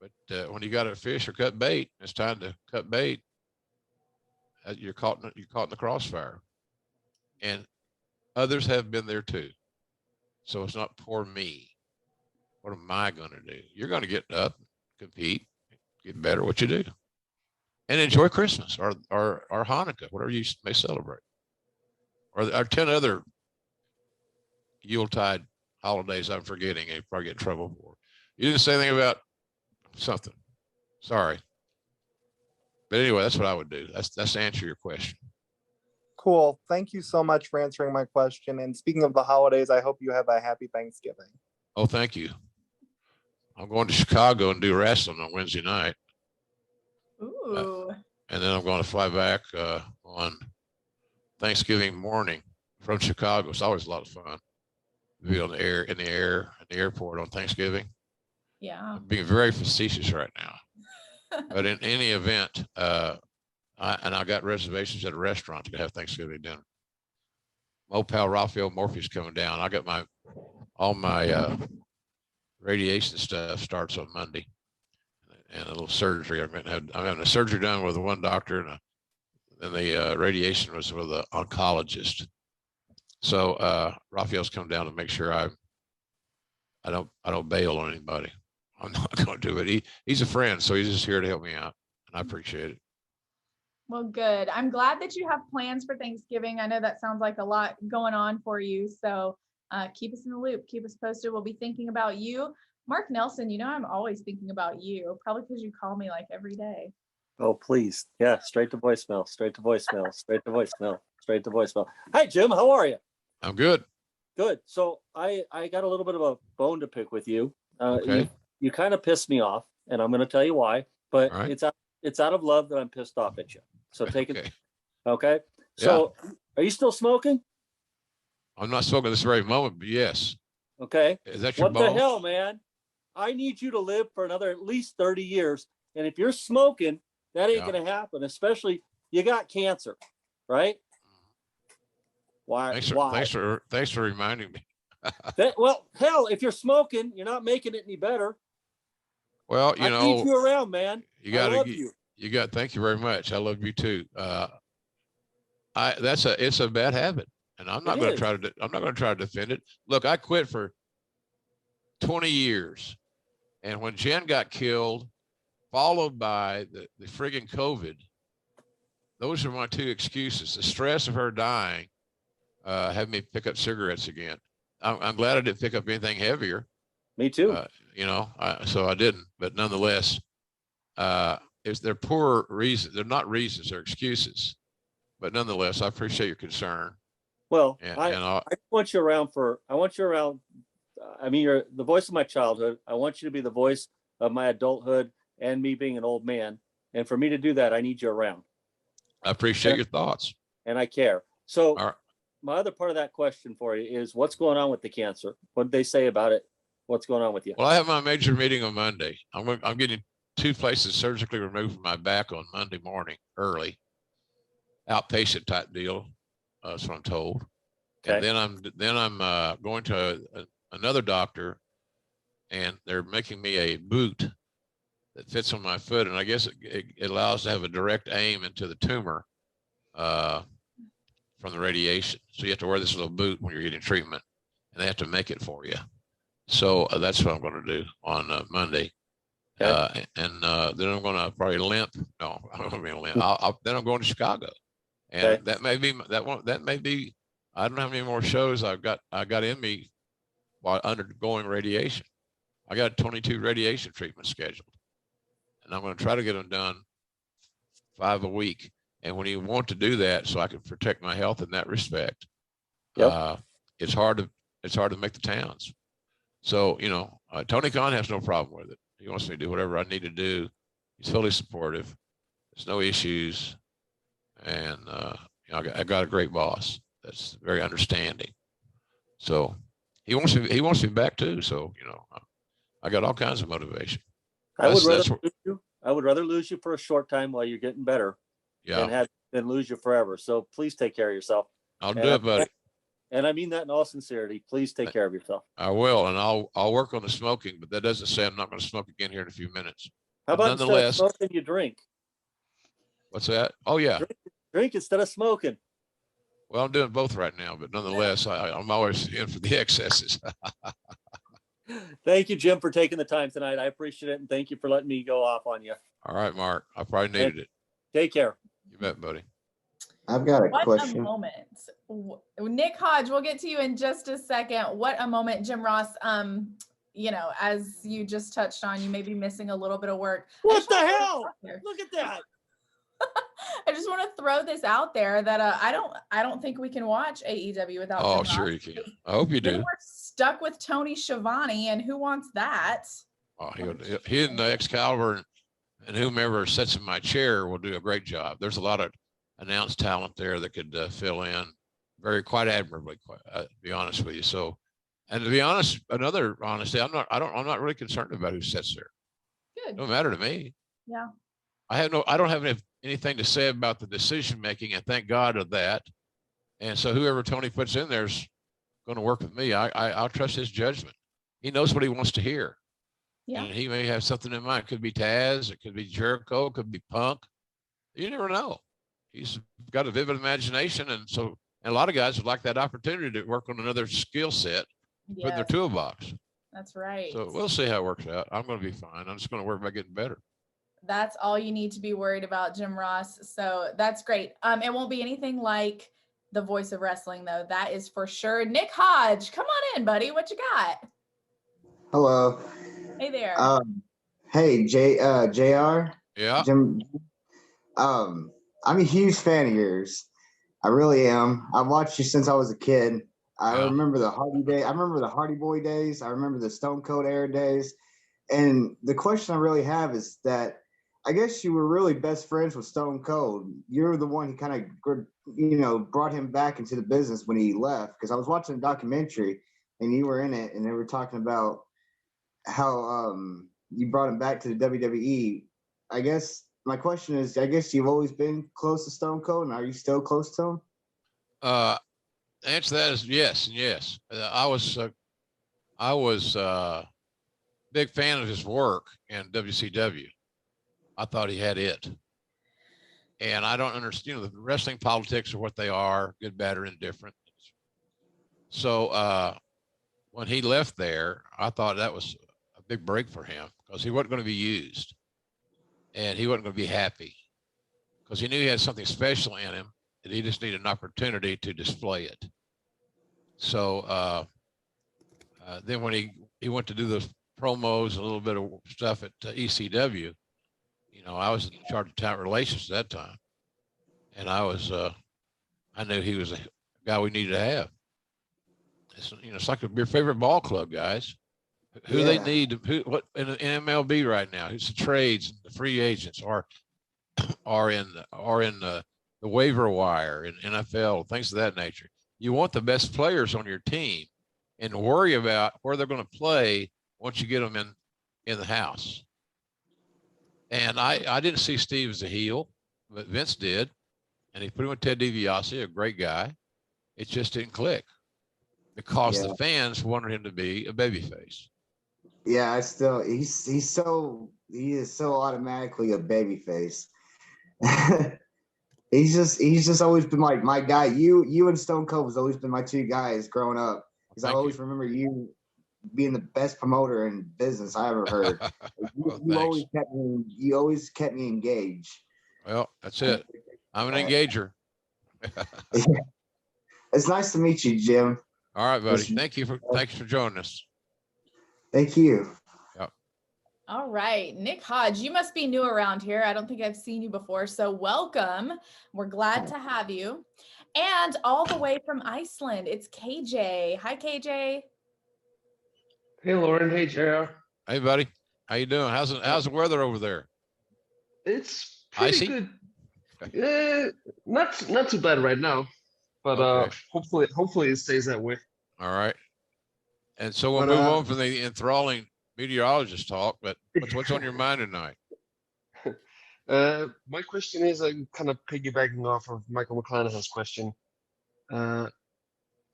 But when you got to fish or cut bait, it's time to cut bait. You're caught in the crossfire, and others have been there too. So it's not poor me. What am I going to do? You're going to get up, compete, get better at what you do, and enjoy Christmas or Hanukkah, whatever you may celebrate, or 10 other Yuletide holidays I'm forgetting and you probably get in trouble for. You didn't say anything about something. Sorry. But anyway, that's what I would do. That's to answer your question. Cool. Thank you so much for answering my question. And speaking of the holidays, I hope you have a happy Thanksgiving. Oh, thank you. I'm going to Chicago and do wrestling on Wednesday night. Ooh. And then I'm going to fly back on Thanksgiving morning from Chicago. It's always a lot of fun to be on the air, in the airport on Thanksgiving. Yeah. I'm being very facetious right now. But in any event, I got reservations at a restaurant to have Thanksgiving dinner. My pal Raphael Morphy's coming down. I got all my radiation stuff starts on Monday, and a little surgery. I'm having a surgery done with one doctor, and the radiation was with an oncologist. So Raphael's come down to make sure I don't bail on anybody. I'm not going to do it. He's a friend, so he's just here to help me out, and I appreciate it. Well, good. I'm glad that you have plans for Thanksgiving. I know that sounds like a lot going on for you. So keep us in the loop. Keep us posted. We'll be thinking about you. Mark Nelson, I'm always thinking about you, probably because you call me like every day. Oh, please. Yeah, straight to voicemail, straight to voicemail, straight to voicemail, straight to voicemail. Hi, Jim. How are you? I'm good. Good. So I got a little bit of a bone to pick with you. Okay. You kind of pissed me off, and I'm going to tell you why. But Right. it's out of love that I'm pissed off at you. So take Okay. it. Okay. So Are you still smoking? I'm not smoking this very moment, but yes. Okay. Is that your What boss? the hell, man? I need you to live for another at least 30 years. And if you're smoking, that ain't going to happen. Especially you got cancer, right? Why? Thanks for reminding me. Well, hell, if you're smoking, you're not making it any better. Well, I need you around, man. I love you. Thank you very much. I love you too. It's a bad habit, and I'm not going to try to defend it. Look, I quit for 20 years, and when Jen got killed, followed by the friggin' COVID, those are my two excuses. The stress of her dying had me pick up cigarettes again. I'm glad I didn't pick up anything heavier. Me too. So I didn't, but nonetheless, they're poor reasons. They're not reasons, they're excuses. But nonetheless, I appreciate your concern. Well, I want you around you're the voice of my childhood. I want you to be the voice of my adulthood and me being an old man. And for me to do that, I need you around. I appreciate your thoughts. And I care. So All right. My other part of that question for you is what's going on with the cancer? What did they say about it? What's going on with you? Well, I have my major meeting on Monday. I'm getting 2 places surgically removed from my back on Monday morning early. Outpatient type deal. That's what I'm told. Okay. And then I'm going to another doctor, and they're making me a boot that fits on my foot, and I guess it allows to have a direct aim into the tumor from the radiation. So you have to wear this little boot when you're getting treatment, and they have to make it for you. So that's what I'm going to do on Monday. Okay. And then I'm going to probably limp. No, I'm going to limp. Then I'm going to Chicago, and okay. that may be. I don't know how many more shows I got in me while undergoing radiation. I got 22 radiation treatments scheduled, and I'm going to try to get them done 5 a week. And when you want to do that, so I can protect my health in that respect, it's hard to make the towns. So, Tony Khan has no problem with it. He wants me to do whatever I need to do. He's fully supportive. There's no issues. And, I got a great boss that's very understanding. So he wants me back too. So, I got all kinds of motivation. I would rather lose you for a short time while you're getting better than lose you forever. So please take care of yourself. I'll do it, buddy. And I mean that in all sincerity. Please take care of yourself. I will, and I'll work on the smoking, but that doesn't say I'm not going to smoke again here in a few minutes. How about instead of smoking, you drink? What's that? Oh yeah, drink instead of smoking. Well, I'm doing both right now, but nonetheless, I'm always in for the excesses. Thank you, Jim, for taking the time tonight. I appreciate it. And thank you for letting me go off on you. All right, Mark. I probably needed it. Take care. You bet, buddy. I've got a What question. a moment. Nick Hodge, we'll get to you in just a second. What a moment, Jim Ross. As you just touched on, you may be missing a little bit of work. What the hell? Look at that. I just want to throw this out there that I don't think we can watch AEW without Oh, Jim sure Ross. you can. I hope you Then do. we're stuck with Tony Schiavone, and who wants that? Oh, he and Excalibur and whomever sits in my chair will do a great job. There's a lot of announced talent there that could fill in quite admirably, to be honest with you. So, and to be honest, I'm not really concerned about who sits there. Good. It don't matter to me. Yeah. I don't have anything to say about the decision making, and thank God of that. And so whoever Tony puts in there is going to work with me. I'll trust his judgment. He knows what he wants to hear. Yeah. And he may have something in mind. It could be Taz, it could be Jericho, it could be Punk. You never know. He's got a vivid imagination, and a lot of guys would like that opportunity to work on another skill set, put in their toolbox. That's right. So we'll see how it works out. I'm going to be fine. I'm just going to work about getting better. That's all you need to be worried about, Jim Ross. So that's great. It won't be anything like the voice of wrestling, though. That is for sure. Nick Hodge, come on in, buddy. What you got? Hello. Hey there. Hey, JR. Yeah. Jim. I'm a huge fan of yours. I really am. I've watched you since I was a kid. I remember the Hardy Day. I remember the Hardy Boy days. I remember the Stone Cold era days. And the question I really have is that I guess you were really best friends with Stone Cold. You're the one who kind of, brought him back into the business when he left. Because I was watching a documentary and you were in it, and they were talking about how you brought him back to the WWE. I guess my question is, I guess you've always been close to Stone Cold, and are you still close to him? The answer to that is yes and yes. I was a big fan of his work in WCW. I thought he had it. And I don't understand, the wrestling politics are what they are, good, bad, or indifferent. So when he left there, I thought that was a big break for him because he wasn't going to be used. And he wasn't going to be happy because he knew he had something special in him and he just needed an opportunity to display it. So then when he went to do those promos, a little bit of stuff at ECW, I was in charge of talent relations at that time. And I knew he was a guy we needed to have. It's like your favorite ball club, guys. Who they need, what in MLB right now? Who's the trades, the free agents, or in the waiver wire in NFL, things of that nature. You want the best players on your team, and worry about where they're going to play once you get them in the house. And I didn't see Steve as a heel, but Vince did, and he put him with Ted DiBiase, a great guy. It just didn't click because the fans wanted him to be a babyface. Yeah, he is so automatically a babyface. he's just always been like my guy. You and Stone Cold has always been my two guys growing up. Because I always remember you being the best promoter in business I ever heard. You always kept me engaged. Well, that's it. I'm an engager. It's nice to meet you, Jim. All right, buddy. Thanks for joining us. Thank you. Yep. All right, Nick Hodge, you must be new around here. I don't think I've seen you before, so welcome. We're glad to have you. And all the way from Iceland, it's KJ. Hi, KJ. Hey, Lauren. Hey, JR. Hey, buddy. How you doing? How's the weather over there? It's pretty Icy? good. Not too bad right now, but hopefully it stays that way. All right. And so we'll move on from the enthralling meteorologist talk, but what's on your mind tonight? My question is, I'm kind of piggybacking off of Michael McClanahan's question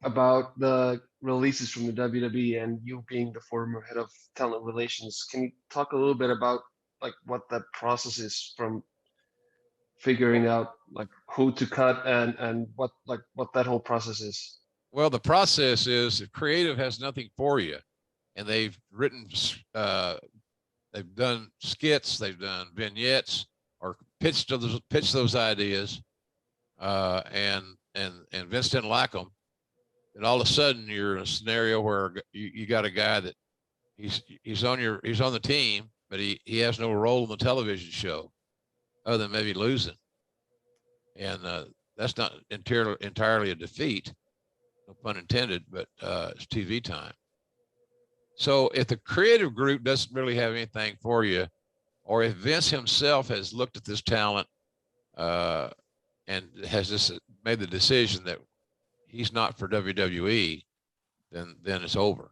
about the releases from the WWE and you being the former head of talent relations. Can you talk a little bit about like what that process is from figuring out like who to cut and what that whole process is? Well, the process is if creative has nothing for you and they've written, they've done skits, they've done vignettes, or pitched those ideas, and Vince didn't like them. And all of a sudden, you're in a scenario where you got a guy that he's on the team, but he has no role in the television show, other than maybe losing. And that's not entirely a defeat, no pun intended, but it's TV time. So if the creative group doesn't really have anything for you, or if Vince himself has looked at this talent and has just made the decision that he's not for WWE, then it's over.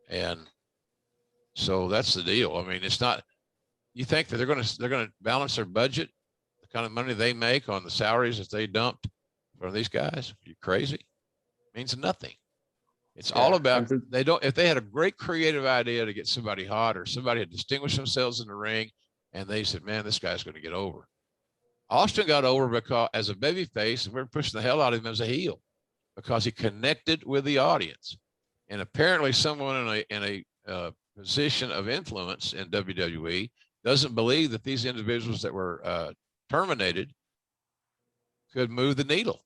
And so that's the deal. I mean, it's not. You think that they're going to balance their budget, the kind of money they make on the salaries that they dumped from these guys? Are you crazy? It means nothing. It's all about if they had a great creative idea to get somebody hot or somebody had distinguished themselves in the ring, and they said, man, this guy's going to get over. Austin got over because as a babyface, and we were pushing the hell out of him as a heel because he connected with the audience. And apparently someone in a position of influence in WWE doesn't believe that these individuals that were terminated could move the needle.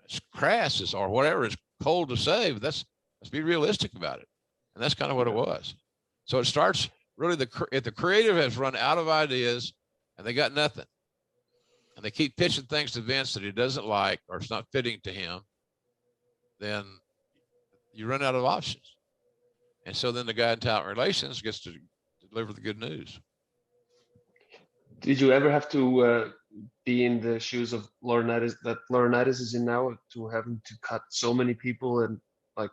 It's crass or whatever. It's cold to say, but let's be realistic about it. And that's kind of what it was. So it starts really if the creative has run out of ideas and they got nothing, and they keep pitching things to Vince that he doesn't like or it's not fitting to him, then you run out of options. And so then the guy in talent relations gets to deliver the good news. Did you ever have to be in the shoes of Laurinaitis that Laurinaitis is in now, to having to cut so many people and like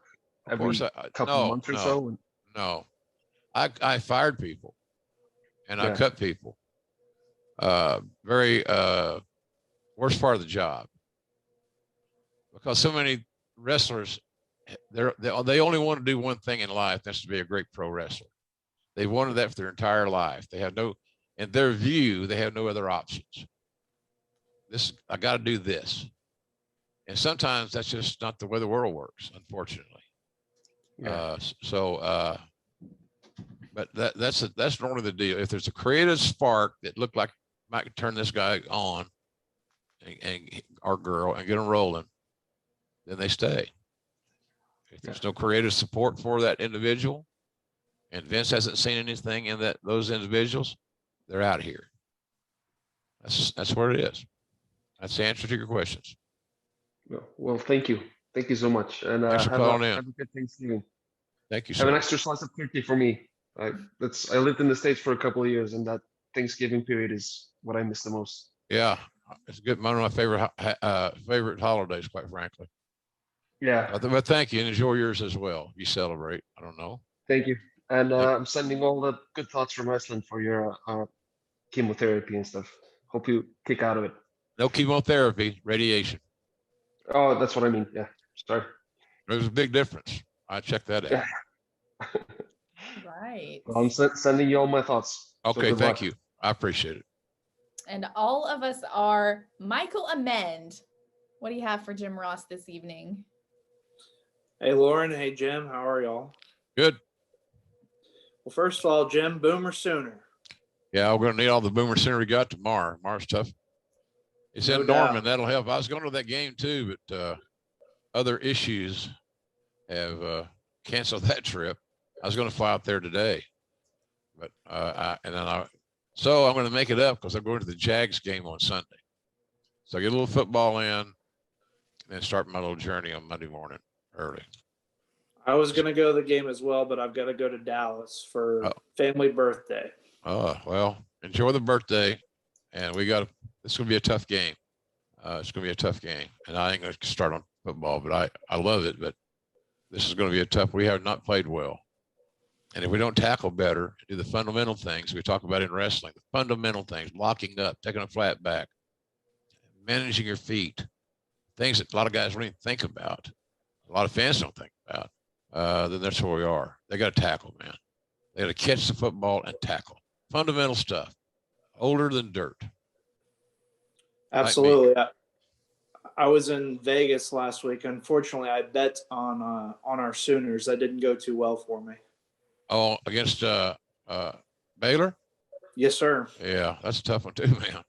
every couple months or so? No, I fired people and I cut people. Very worst part of the job, because so many wrestlers, they only want to do one thing in life. That's to be a great pro wrestler. They wanted that for their entire life. They have no, in their view, they have no other options. I got to do this. And sometimes that's just not the way the world works, unfortunately. Yeah. But that's normally the deal. If there's a creative spark that looked like might turn this guy on and our girl and get them rolling, then they stay. If there's no creative support for that individual, and Vince hasn't seen anything in those individuals, they're out of here. That's where it is. That's the answer to your questions. Well, thank you. Thank you so much. And thanks for calling in. Have a good Thanksgiving. Thank you, sir. Have an extra slice of turkey for me. I lived in the States for a couple of years, and that Thanksgiving period is what I miss the most. Yeah, it's good. One of my favorite holidays, quite frankly. Yeah. But thank you, and enjoy yours as well. You celebrate. I don't know. Thank you. And I'm sending all the good thoughts from Iceland for your chemotherapy and stuff. Hope you kick out of it. No chemotherapy, radiation. Oh, that's what I mean. Yeah. Sorry. There's a big difference. I checked that out. Right. Well, I'm sending you all my thoughts. Okay, so thank you. I appreciate it. And all of us are Michael Amend. What do you have for Jim Ross this evening? Hey, Lauren. Hey, Jim. How are y'all? Good. Well, first of all, Jim, Boomer Sooner. Yeah, we're going to need all the Boomer Sooner we got tomorrow. Tomorrow's tough. It's in Norman. That'll help. I was going to that game too, but other issues have canceled that trip. I was going to fly out there today, but so I'm going to make it up because I'm going to the Jags game on Sunday. So I get a little football in, and then start my little journey on Monday morning early. I was going to go to the game as well, but I've got to go to Dallas for family birthday. Oh, well, enjoy the birthday, and it's going to be a tough game. It's going to be a tough game, and I ain't going to start on football, but I love it, but this is going to be a tough. We have not played well. And if we don't tackle better, do the fundamental things we talk about in wrestling, the fundamental things, blocking up, taking a flat back, managing your feet, things that a lot of guys don't even think about, a lot of fans don't think about, then that's where we are. They got to tackle, man. They got to catch the football and tackle. Fundamental stuff, older than dirt. Absolutely. I was in Vegas last week. Unfortunately, I bet on our Sooners. That didn't go too well for me. Oh, against Baylor? Yes, sir. Yeah, that's a tough one too, man.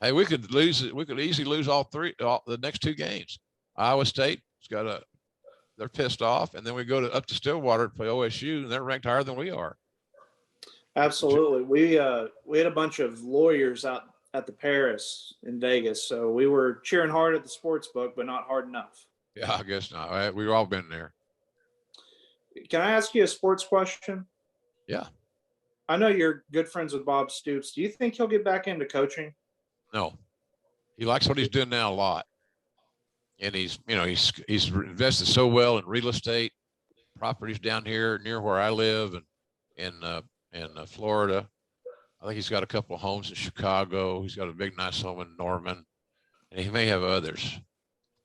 Hey, we could easily lose all the next two games. Iowa State's they're pissed off, and then we go up to Stillwater to play OSU, and they're ranked higher than we are. Absolutely. We had a bunch of lawyers out at the Paris in Vegas, so we were cheering hard at the sports book, but not hard enough. Yeah, I guess not. We've all been there. Can I ask you a sports question? Yeah. I know you're good friends with Bob Stoops. Do you think he'll get back into coaching? No, he likes what he's doing now a lot, and he's invested so well in real estate properties down here near where I live, and in Florida. I think he's got a couple of homes in Chicago. He's got a big, nice home in Norman, and he may have others.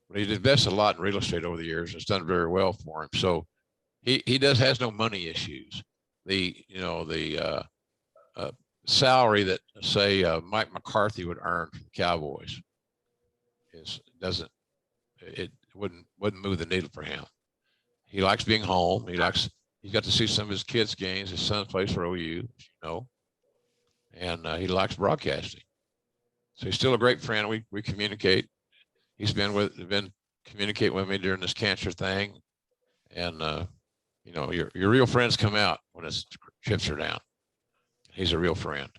But he's invested a lot in real estate over the years. It's done very well for him. So he has no money issues. The salary that say Mike McCarthy would earn from the Cowboys wouldn't move the needle for him. He likes being home. He's got to see some of his kids' games. His son plays for OU, and he likes broadcasting. So he's still a great friend. We communicate. He's been communicating with me during this cancer thing, and your real friends come out when his chips are down. He's a real friend.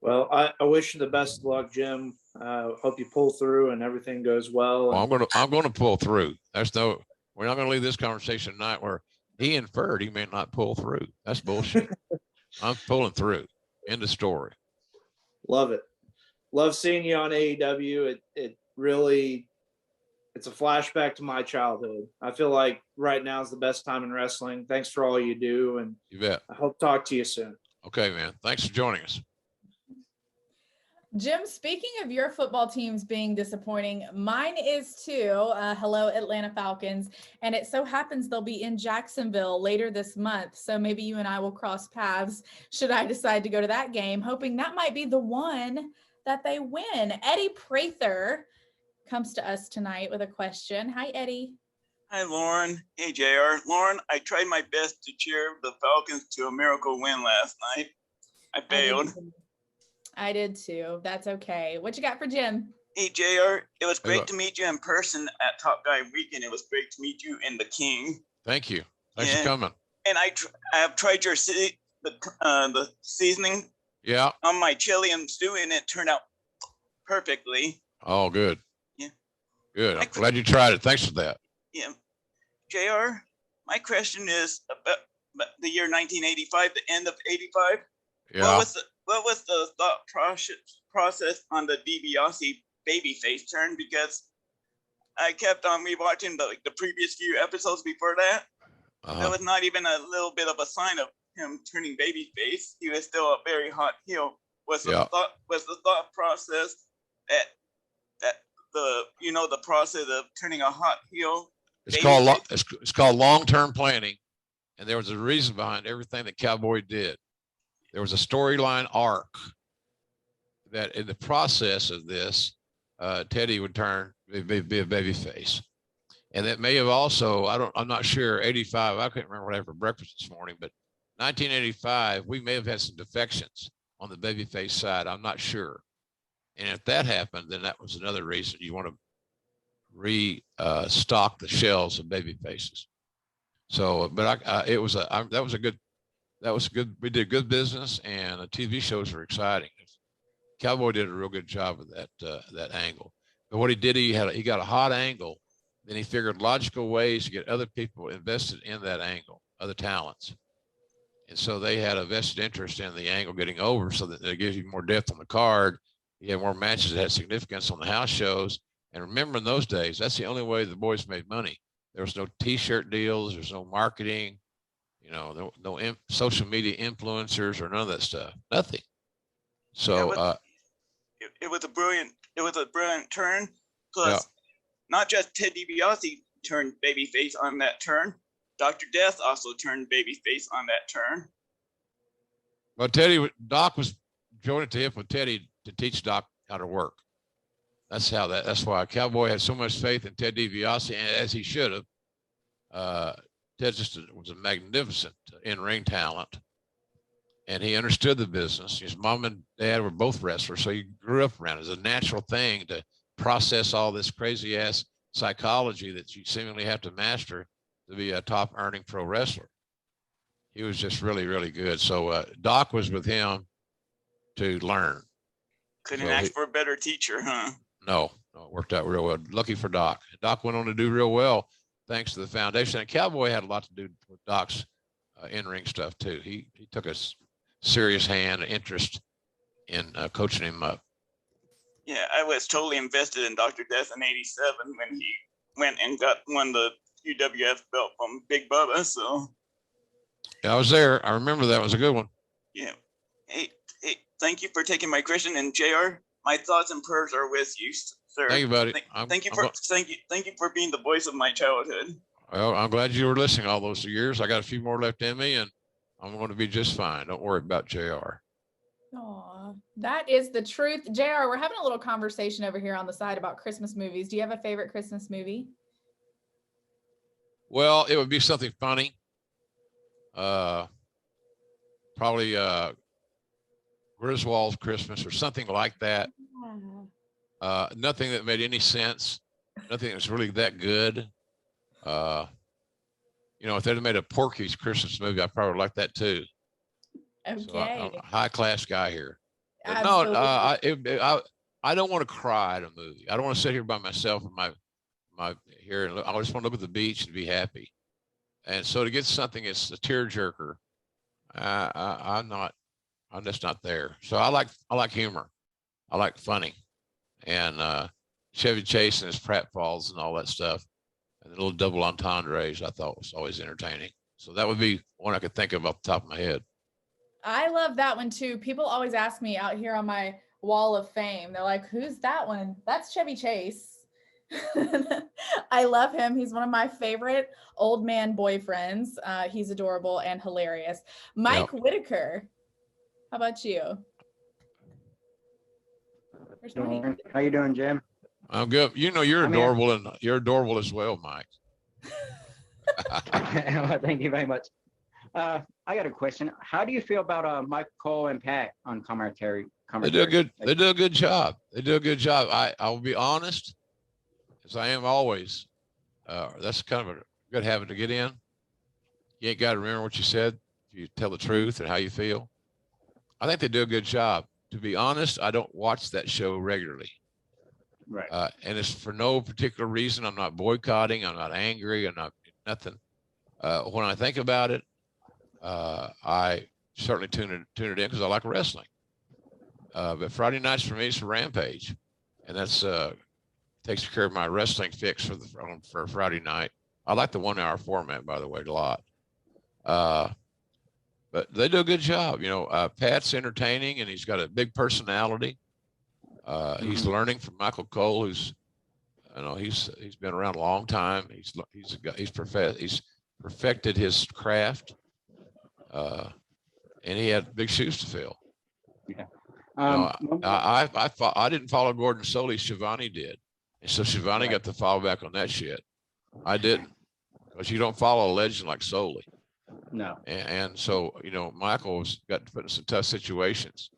Well, I wish you the best of luck, Jim. Hope you pull through and everything goes well. I'm going to pull through. We're not going to leave this conversation tonight where he inferred he may not pull through. That's bullshit. I'm pulling through. End of story. Love it. Love seeing you on AEW. It really, it's a flashback to my childhood. I feel like right now is the best time in wrestling. Thanks for all you do. And you bet. I hope to talk to you soon. Okay, man. Thanks for joining us. Jim, speaking of your football teams being disappointing, mine is too. Hello, Atlanta Falcons. And it so happens they'll be in Jacksonville later this month. So maybe you and I will cross paths should I decide to go to that game, hoping that might be the one that they win. Eddie Prather comes to us tonight with a question. Hi, Eddie. Hi, Lauren. Hey, JR. Lauren, I tried my best to cheer the Falcons to a miracle win last night. I failed. I did too. That's okay. What you got for Jim? Hey, JR. It was great to meet you in person at Top Guy Weekend. It was great to meet you in the King. Thank you. Thanks for coming. And I have tried your the seasoning. Yeah. On my chili and stew, and it turned out perfectly. Oh, good. Yeah. Good. I'm glad you tried it. Thanks for that. Yeah. JR, my question is about the year 1985, the end of 85. Yeah. What was the thought process on the DiBiase babyface turn? Because I kept on rewatching the previous few episodes before that. There was not even a little bit of a sign of him turning babyface. He was still a very hot heel. Was the thought process that the process of turning a hot heel? It's called long-term planning, and there was a reason behind everything that Cowboy did. There was a storyline arc that in the process of this, Teddy would be a babyface. And that may have also, I'm not sure, 85, I couldn't remember what I had for breakfast this morning, but 1985, we may have had some defections on the babyface side. I'm not sure. And if that happened, then that was another reason you want to restock the shelves of baby faces. So, but that was good. We did good business, and the TV shows were exciting. Cowboy did a real good job of that angle. But what he did, he got a hot angle. Then he figured logical ways to get other people invested in that angle, other talents. And so they had a vested interest in the angle getting over, so that it gives you more depth on the card. You have more matches that had significance on the house shows. And remember, in those days, that's the only way the boys made money. There was no T-shirt deals. There's no marketing. No social media influencers or none of that stuff. Nothing. So it was a brilliant turn. Plus, not just Ted DiBiase turned babyface on that turn. Dr. Death also turned babyface on that turn. Well, Doc was joining to hip with Teddy to teach Doc how to work. That's why Cowboy had so much faith in Ted DiBiase, as he should have. Ted was a magnificent in-ring talent, and he understood the business. His mom and dad were both wrestlers, so he grew up around it. It's a natural thing to process all this crazy ass psychology that you seemingly have to master to be a top earning pro wrestler. He was just really, really good. So Doc was with him to learn. Couldn't ask for a better teacher, huh? No, it worked out real well. Lucky for Doc. Doc went on to do real well thanks to the foundation. And Cowboy had a lot to do with Doc's in-ring stuff too. He took a serious interest in coaching him up. Yeah, I was totally invested in Dr. Death in '87 when he went and won the UWF belt from Big Bubba. So yeah, I was there. I remember that was a good one. Yeah. Hey, thank you for taking my question. And JR, my thoughts and prayers are with you, sir. Thank you, buddy. Thank you for being the voice of my childhood. Well, I'm glad you were listening all those years. I got a few more left in me, and I'm going to be just fine. Don't worry about JR. Aw, that is the truth. JR, we're having a little conversation over here on the side about Christmas movies. Do you have a favorite Christmas movie? Well, it would be something funny. Probably Griswold's Christmas or something like that. Nothing that made any sense. Nothing that was really that good. If they'd made a Porky's Christmas movie, I probably like that too. Okay. So I'm a high class guy here. But Absolutely. I don't want to cry at a movie. I don't want to sit here by myself in my here and I just want to look at the beach and be happy. And so to get something that's a tearjerker, I'm just not there. So I like humor. I like funny, and Chevy Chase and his pratfalls and all that stuff, and the little double entendres I thought was always entertaining. So that would be one I could think of off the top of my head. I love that one too. People always ask me out here on my wall of fame. They're like, "Who's that one?" That's Chevy Chase. I love him. He's one of my favorite old man boyfriends. He's adorable and hilarious. Mike Whitaker. How about you? Where's Mike? How you doing, Jim? I'm good. You're adorable, and you're adorable as well, Mike. Well, thank you very much. I got a question. How do you feel about Mike Cole and Pat on commentary? They do a good job. They do a good job. I will be honest, as I am always. That's kind of a good habit to get in. You ain't got to remember what you said. You tell the truth and how you feel. I think they do a good job. To be honest, I don't watch that show regularly. Right. And it's for no particular reason. I'm not boycotting. I'm not angry. I'm not nothing. When I think about it, I certainly tune it in because I like wrestling. But Friday nights for me is a Rampage, and that's takes care of my wrestling fix for Friday night. I like the 1 hour format, by the way, a lot. But they do a good job. Pat's entertaining and he's got a big personality. He's learning from Michael Cole, who's, he's been around a long time. He's perfected his craft, and he had big shoes to fill. Yeah. I didn't follow Gordon Soley. Shivani did, and so Shivani got to follow back on that shit. I didn't, because you don't follow a legend like Soley. No. And so, Michael's got put in some tough situations,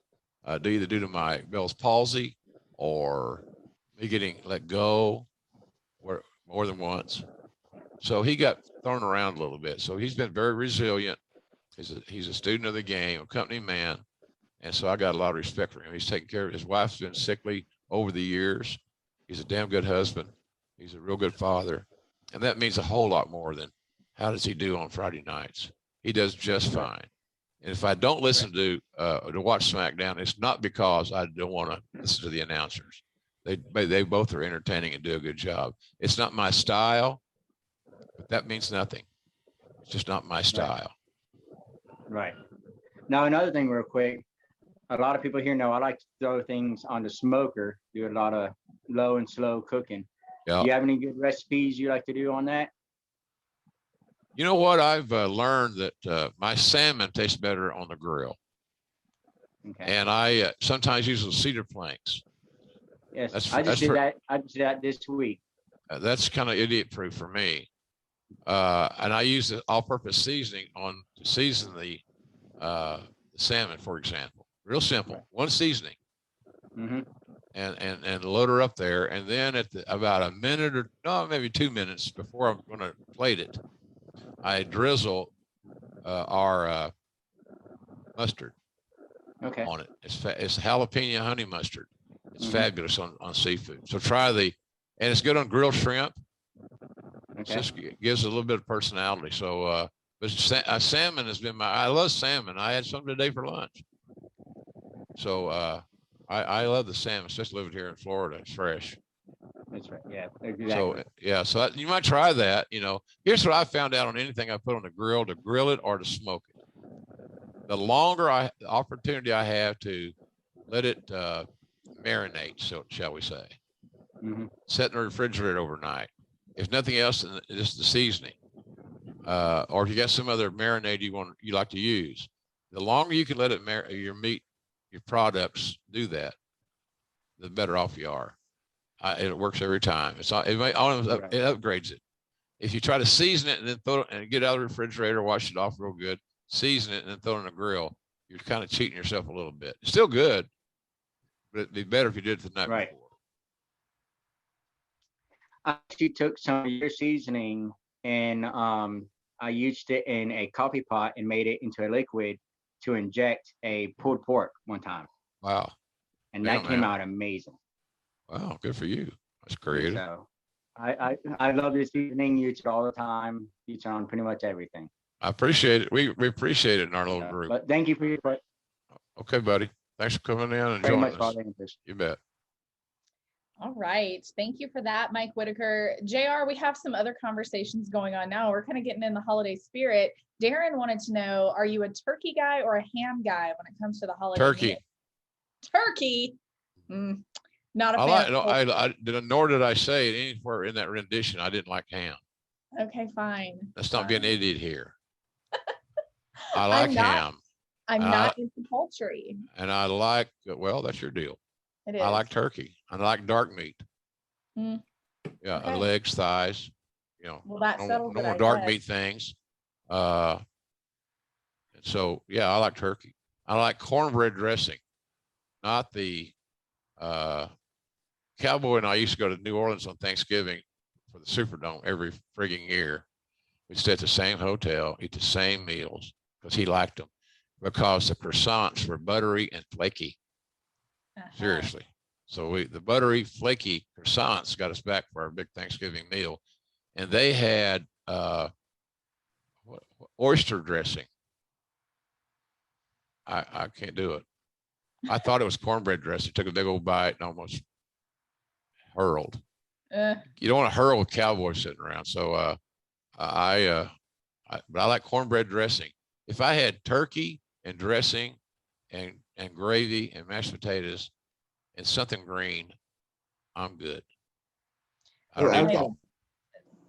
either due to my Bell's palsy or me getting let go more than once. So he got thrown around a little bit. So he's been very resilient. He's a student of the game, a company man. And so I got a lot of respect for him. He's taking care of his wife's been sickly over the years. He's a damn good husband. He's a real good father. And that means a whole lot more than how does he do on Friday nights? He does just fine. And if I don't listen to watch SmackDown, it's not because I don't want to listen to the announcers. They both are entertaining and do a good job. It's not my style, but that means nothing. It's just not my style. Right. Now, another thing real quick, a lot of people here know I like to throw things on the smoker, do a lot of low and slow cooking. Yeah. Do you have any good recipes you like to do on that? You know what? I've learned that my salmon tastes better on the grill. Okay. And I sometimes use those cedar planks. Yes, I just did that. I did that this week. That's kind of idiot proof for me. And I use the all-purpose seasoning to season the salmon, for example. Real simple, one seasoning, and load her up there. And then at about a minute or maybe 2 minutes before I'm going to plate it, I drizzle our mustard on it. It's jalapeno honey mustard. It's fabulous on seafood. So try and it's good on grilled shrimp. It just gives a little bit of personality. So, but salmon has been I love salmon. I had some today for lunch. So I love the salmon, especially living here in Florida. It's fresh. That's right. Yeah, exactly. So so you might try that. Here's what I found out on anything I put on the grill: to grill it or to smoke it. The longer the opportunity I have to let it marinate, so shall we say, set in the refrigerator overnight. If nothing else, just the seasoning, or if you got some other marinade you like to use, the longer you can let it your meat, your products do that, the better off you are. It works every time. It upgrades it. If you try to season it and then throw it and get it out of the refrigerator, wash it off real good, season it and then throw it in the grill, you're kind of cheating yourself a little bit. It's still good, but it'd be better if you did it the night before. I actually took some of your seasoning and I used it in a coffee pot and made it into a liquid to inject a pulled pork one time. Wow. And that came out amazing. Wow, good for you. That's creative. So I love your seasoning. Use it all the time. Use it on pretty much everything. I appreciate it. We appreciate it in our little group. But thank you for your question. Okay, buddy. Thanks for coming in and joining us. You bet. All right. Thank you for that, Mike Whitaker. JR, we have some other conversations going on now. We're kind of getting in the holiday spirit. Darren wanted to know, are you a turkey guy or a ham guy when it comes to the holiday? Turkey. Turkey? Not a fan. Nor did I say it anywhere in that rendition. I didn't like ham. Okay, fine. Let's not be an idiot here. I like ham. I'm not into poultry. And I like, well, that's your deal. It is. I like turkey. I like dark meat. Yeah, okay. Legs, thighs, well, that settles normal dark meat things. So yeah, I like turkey. I like cornbread dressing, not the Cowboy and I used to go to New Orleans on Thanksgiving for the Superdome every frigging year. We'd stay at the same hotel, eat the same meals because he liked them, because the croissants were buttery and flaky. Seriously. So the buttery, flaky croissants got us back for our big Thanksgiving meal. And they had oyster dressing. I can't do it. I thought it was cornbread dressing. Took a big old bite and almost hurled. You don't want to hurl with cowboys sitting around. So but I like cornbread dressing. If I had turkey and dressing and gravy and mashed potatoes and something green, I'm good. That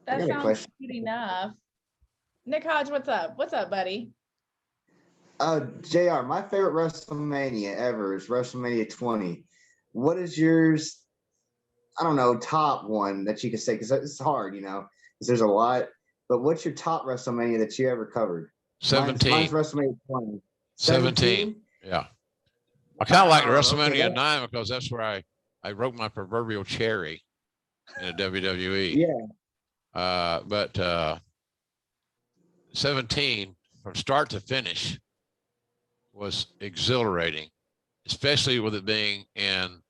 sounds good enough. Nick Hodge, what's up? What's up, buddy? JR, my favorite WrestleMania ever is WrestleMania 20. What is yours? I don't know, top one that you can say, because it's hard, because there's a lot. But what's your top WrestleMania that you ever covered? 17. Mine's WrestleMania 20. 17. Yeah. I kind of like WrestleMania 9 because that's where I wrote my proverbial cherry in the WWE. Yeah. But 17 from start to finish was exhilarating, especially with it being in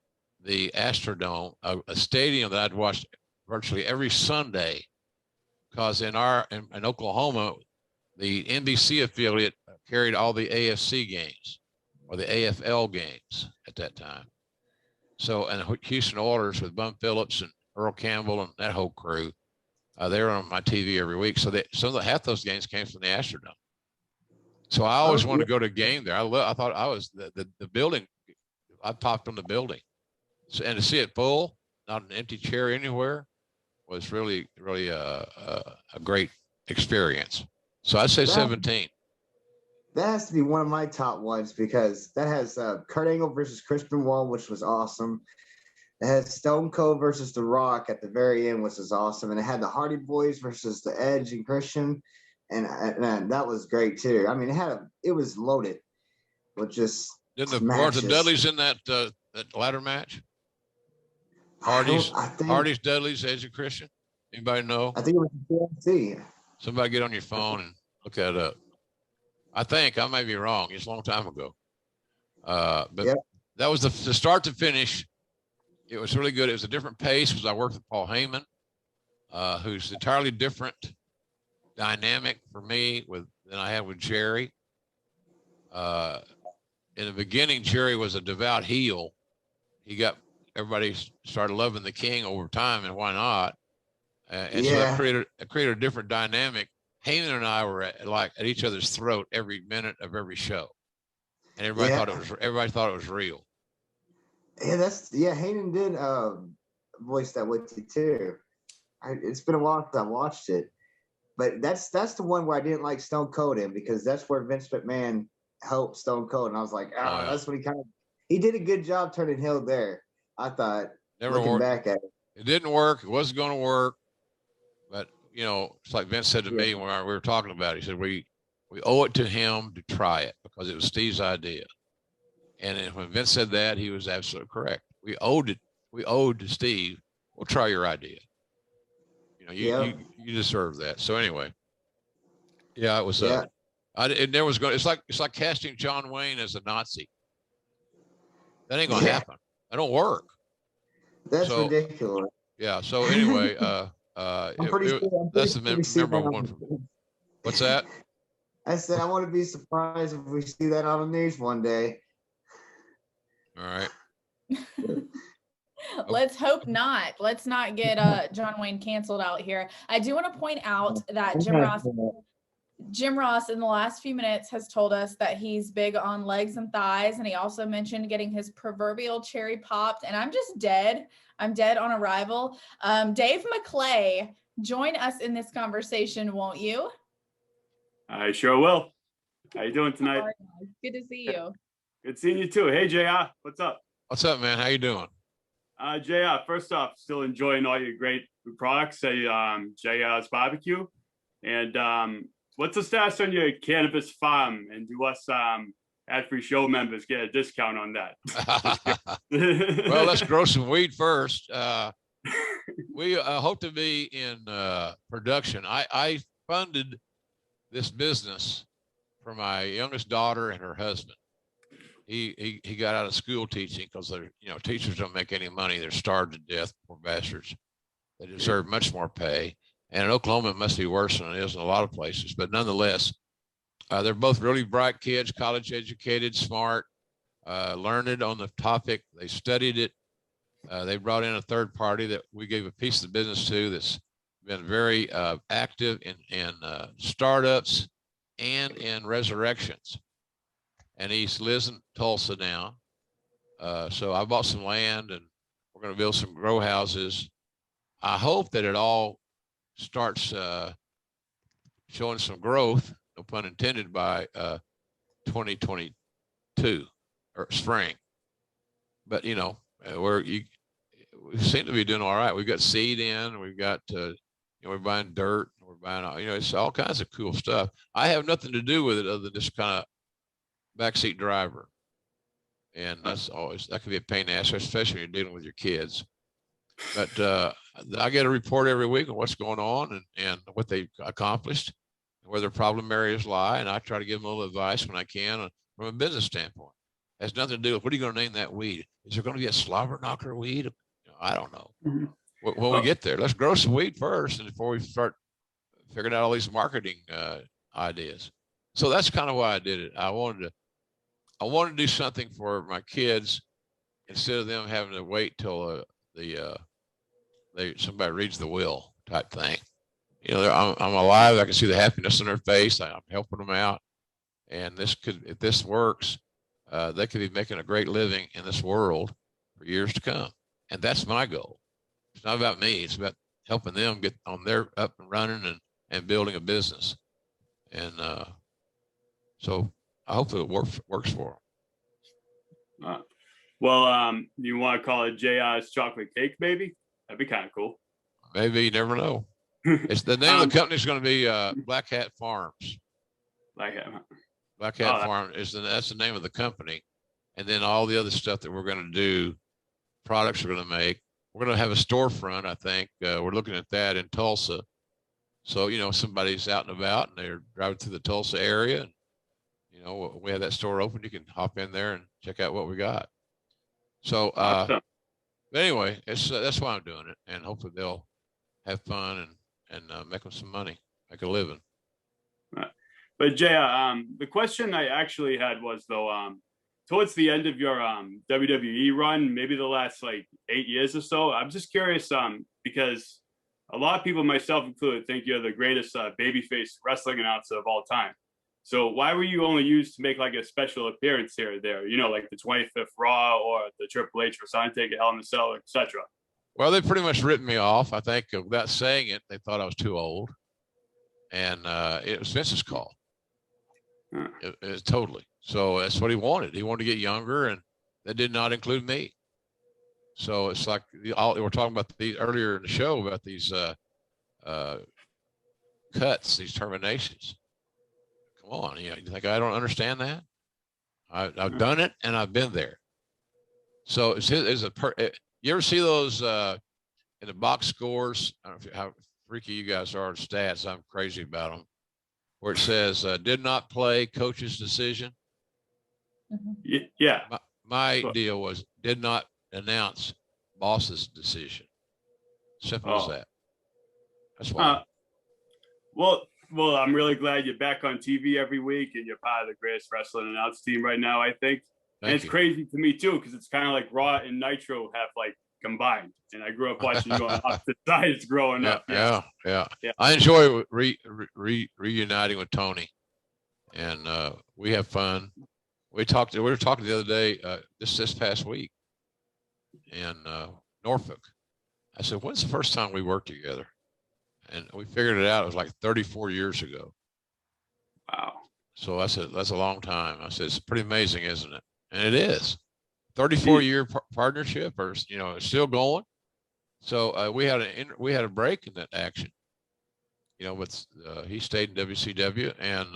the Astrodome, a stadium that I'd watched virtually every Sunday, because in Oklahoma, the NBC affiliate carried all the AFC games or the AFL games at that time. So, and Houston Oilers with Bum Phillips and Earl Campbell and that whole crew, they were on my TV every week. So half those games came from the Astrodome. So I always wanted to go to a game there. I thought I was the building. I popped on the building. So, and to see it full, not an empty chair anywhere, was really, really a great experience. So I'd say 17. That has to be one of my top ones because that has Kurt Angle versus Chris Benoit, which was awesome. It had Stone Cold versus The Rock at the very end, which was awesome, and it had the Hardy Boys versus the Edge and Christian, and that was great too. I mean, it was loaded with just weren't the Dudleys in that ladder match? Hardy's, Dudleys, Edge and Christian. Anybody know? I think it was PNC. Somebody get on your phone and look that up. I may be wrong. It's a long time ago. But that was the start to finish. It was really good. It was a different pace because I worked with Paul Heyman, who's entirely different dynamic for me than I had with Jerry. In the beginning, Jerry was a devout heel. Everybody started loving the King over time, and why not? So that created a different dynamic. Heyman and I were at each other's throat every minute of every show, and everybody thought it was real. Yeah, Heyman did voice that with you too. It's been a while since I watched it, but that's the one where I didn't like Stone Cold in, because that's where Vince McMahon helped Stone Cold, and I was like, that's what he did a good job turning heel there. I thought, looking back at it. It didn't work. It wasn't going to work. But, it's like Vince said to me when we were talking about it. He said, we owe it to him to try it because it was Steve's idea. And when Vince said that, he was absolutely correct. We owed to Steve, we'll try your idea. You deserve that. So anyway, it was, it's like casting John Wayne as a Nazi. That ain't going to happen. That don't work. That's ridiculous. Yeah. So anyway, that's the memorable one. What's that? I said, I want to be surprised if we see that on the news one day. All right. Let's hope not. Let's not get John Wayne canceled out here. I do want to point out that Jim Ross in the last few minutes has told us that he's big on legs and thighs, and he also mentioned getting his proverbial cherry popped, and I'm just dead. I'm dead on arrival. Dave McClay, join us in this conversation, won't you? I sure will. How you doing tonight? Good to see you. Good seeing you too. Hey, JR, what's up? What's up, man? How you doing? JR, first off, still enjoying all your great products, JR's Barbecue. And what's the status on your cannabis farm? And do us ad-free show members get a discount on that? Well, let's grow some weed first. We hope to be in production. I funded this business for my youngest daughter and her husband. He got out of school teaching because teachers don't make any money. They're starved to death, poor bastards. They deserve much more pay. And in Oklahoma, it must be worse than it is in a lot of places. But nonetheless, they're both really bright kids, college educated, smart, learned on the topic. They studied it. They brought in a third party that we gave a piece of the business to that's been very active in startups and in resurrections. And he lives in Tulsa now. So I bought some land and we're going to build some grow houses. I hope that it all starts showing some growth, no pun intended, by 2022 or spring. But we seem to be doing all right. We've got seed in, we've got we're buying dirt, we're buying it's all kinds of cool stuff. I have nothing to do with it other than just kind of backseat driver, and that could be a pain in the ass, especially when you're dealing with your kids. But I get a report every week on what's going on and what they've accomplished and where their problem areas lie, and I try to give them a little advice when I can from a business standpoint. It has nothing to do with what are you going to name that weed? Is there going to be a slobber knocker weed? I don't know. Mm-hmm. When we get there, let's grow some weed first, and before we start figuring out all these marketing ideas. So that's kind of why I did it. I wanted to do something for my kids instead of them having to wait till somebody reads the will type thing. I'm alive. I can see the happiness in their face. I'm helping them out, and if this works, they could be making a great living in this world for years to come. And that's my goal. It's not about me. It's about helping them get on their up and running and building a business. And so I hope it works for them. Well, you want to call it JR's chocolate cake, maybe? That'd be kind of cool. Maybe, you never know. It's the name of the company is going to be Black Hat Farms. Black Hat Farm that's the name of the company. And then all the other stuff that we're going to do, products we're going to make. We're going to have a storefront, I think. We're looking at that in Tulsa. So, somebody's out and about and they're driving through the Tulsa area. And, we have that store open. You can hop in there and check out what we got. So, but anyway, that's why I'm doing it. And hopefully they'll have fun and make them some money, make a living. But Jay, the question I actually had was though, towards the end of your WWE run, maybe the last like 8 years or so, I'm just curious because a lot of people, myself included, think you're the greatest babyface wrestling announcer of all time. So why were you only used to make like a special appearance here or there? Like the 25th Raw or the Triple H for Undertaker, Hell in a Cell, etc. Well, they pretty much written me off. I think without saying it, they thought I was too old, and it was Vince's call. It totally. So that's what he wanted. He wanted to get younger, and that did not include me. So it's like we were talking about these earlier in the show about these cuts, these terminations. Come on, you think I don't understand that? I've done it, and I've been there. So you ever see those in the box scores? I don't know how freaky you guys are at stats. I'm crazy about them. Where it says did not play, coach's decision. Yeah. My deal was did not announce, boss's decision. Simple as that. That's why. Well, I'm really glad you're back on TV every week and you're part of the greatest wrestling announce team right now, I think. And it's crazy to me too, because it's kind of like Raw and Nitro have like combined. And I grew up watching you on opposite sides growing up. Yeah. I enjoy reuniting with Tony, and we have fun. We were talking the other day, this past week in Norfolk. I said, when's the first time we worked together? And we figured it out. It was like 34 years ago. Wow. So I said, that's a long time. I said, it's pretty amazing, isn't it? And it is. 34-year partnership, or it's still going. So we had a break in that action. With he stayed in WCW and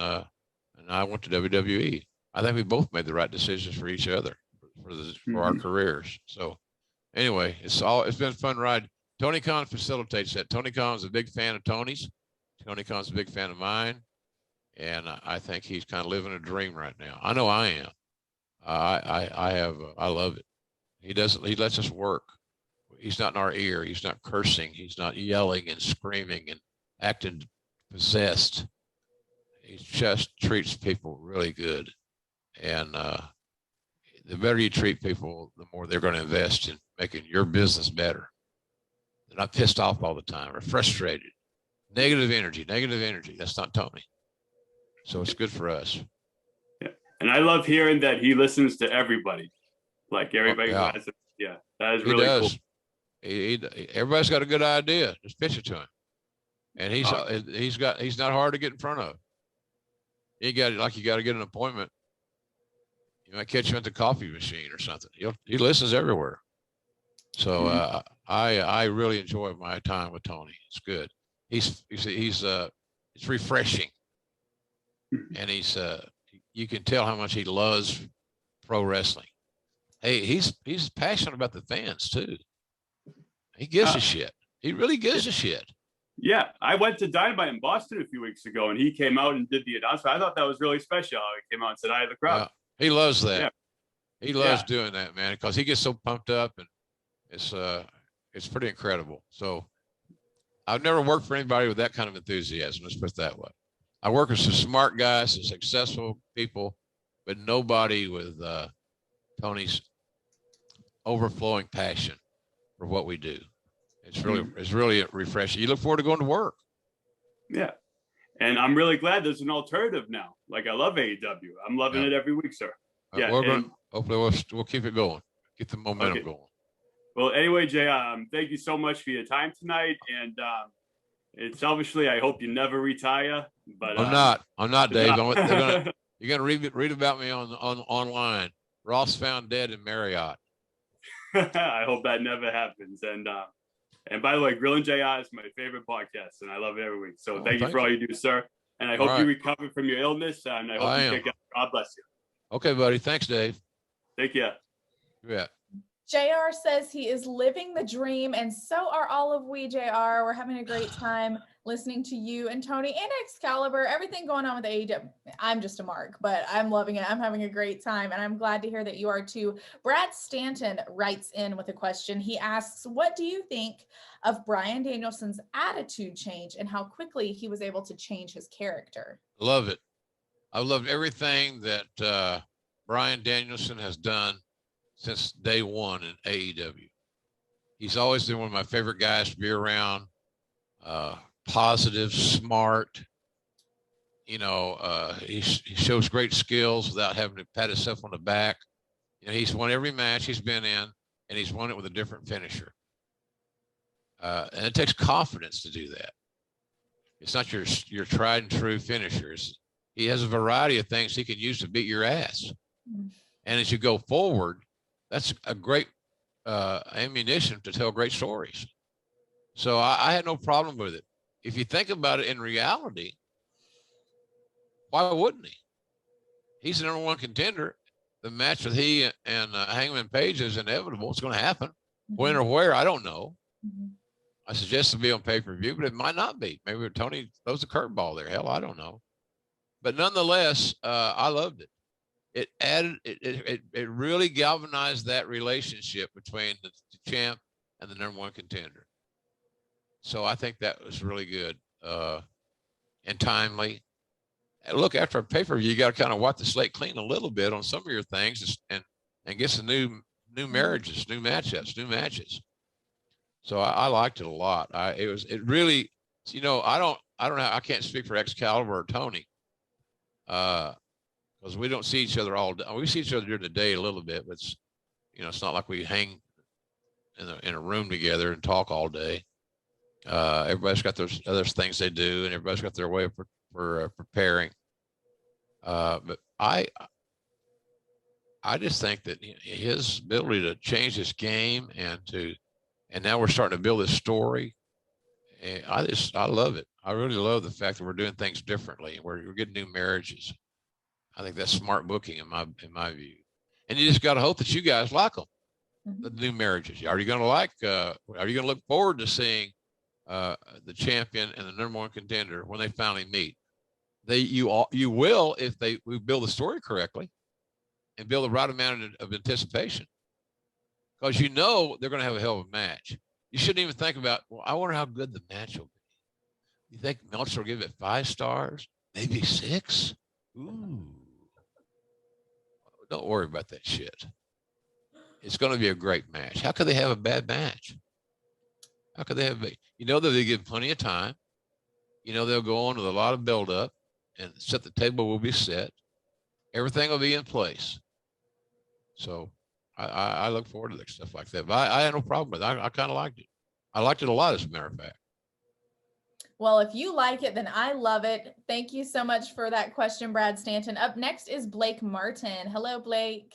I went to WWE. I think we both made the right decisions for each other for our careers. So anyway, it's been a fun ride. Tony Khan facilitates that. Tony Khan's a big fan of Tony's. Tony Khan's a big fan of mine, and I think he's kind of living a dream right now. I know I am. I love it. He lets us work. He's not in our ear. He's not cursing. He's not yelling and screaming and acting possessed. He just treats people really good. And the better you treat people, the more they're going to invest in making your business better. They're not pissed off all the time or frustrated. Negative energy. That's not Tony. So it's good for us. Yeah. And I love hearing that he listens to everybody. Like everybody. That is really cool. Everybody's got a good idea. Just pitch it to him. And he's not hard to get in front of. You got to get an appointment. You might catch him at the coffee machine or something. He listens everywhere. So I really enjoy my time with Tony. It's good. He's it's refreshing, and you can tell how much he loves pro wrestling. Hey, he's passionate about the fans too. He gives a shit. He really gives a shit. Yeah, I went to Dynamite in Boston a few weeks ago, and he came out and did the announcement. I thought that was really special. He came out and said hi to the crowd. He loves that. Yeah. He loves doing that, man, because he gets so pumped up, and it's pretty incredible. So I've never worked for anybody with that kind of enthusiasm. Let's put it that way. I work with some smart guys, some successful people, but nobody with Tony's overflowing passion for what we do. It's really refreshing. You look forward to going to work. Yeah. And I'm really glad there's an alternative now. Like, I love AEW. I'm loving it every week, sir. Yeah. Hopefully we'll keep it going. Keep the momentum going. Well, anyway, Jay, thank you so much for your time tonight. And selfishly, I hope you never retire. But I'm not, Dave. You're gonna read about me on online. Ross found dead in Marriott. I hope that never happens. And by the way, Grill and JI is my favorite podcast, and I love it every week. So thank you for all you do, sir. And I hope you recover from your illness, and I hope you take care. God bless you. Okay, buddy. Thanks, Dave. Take care. Yeah. JR says he is living the dream, and so are all of we, JR. We're having a great time listening to you and Tony and Excalibur, everything going on with AEW. I'm just a mark, but I'm loving it. I'm having a great time, and I'm glad to hear that you are too. Brad Stanton writes in with a question. He asks, what do you think of Bryan Danielson's attitude change and how quickly he was able to change his character? Love it. I loved everything that Bryan Danielson has done since day one in AEW. He's always been one of my favorite guys to be around. Positive, smart. He shows great skills without having to pat himself on the back. He's won every match he's been in, and he's won it with a different finisher. And it takes confidence to do that. It's not your tried and true finishers. He has a variety of things he can use to beat your ass. And as you go forward, that's a great ammunition to tell great stories. So I had no problem with it. If you think about it in reality, why wouldn't he? He's the number one contender. The match with he and Hangman Page is inevitable. It's going to happen. When or where, I don't know. I suggest to be on pay-per-view, but it might not be. Maybe Tony throws a curveball there. Hell, I don't know. But nonetheless, I loved it. It added, it really galvanized that relationship between the champ and the number one contender. So I think that was really good and timely. And look, after a pay-per-view, you got to kind of wipe the slate clean a little bit on some of your things and get some new marriages, new matchups, new matches. So I liked it a lot. It really, I can't speak for Excalibur or Tony. Because we don't see each other all day. We see each other during the day a little bit, but it's not like we hang in a room together and talk all day. Everybody's got those other things they do, and everybody's got their way of preparing. But I just think that his ability to change his game and now we're starting to build this story. And I love it. I really love the fact that we're doing things differently. We're getting new marriages. I think that's smart booking in my view. And you just got to hope that you guys like them, the new marriages. Are you going to look forward to seeing the champion and the number one contender when they finally meet? You will if we build the story correctly and build the right amount of anticipation, because they're going to have a hell of a match. You shouldn't even think about, well, I wonder how good the match will be. You think Meltzer will give it 5 stars, maybe 6? Ooh. Don't worry about that shit. It's going to be a great match. How could they have a bad match? How could they have that they give plenty of time. They'll go on with a lot of buildup and the table will be set. Everything will be in place. So I look forward to stuff like that. But I had no problem with it. I kind of liked it. I liked it a lot, as a matter of fact. Well, if you like it, then I love it. Thank you so much for that question, Brad Stanton. Up next is Blake Martin. Hello, Blake.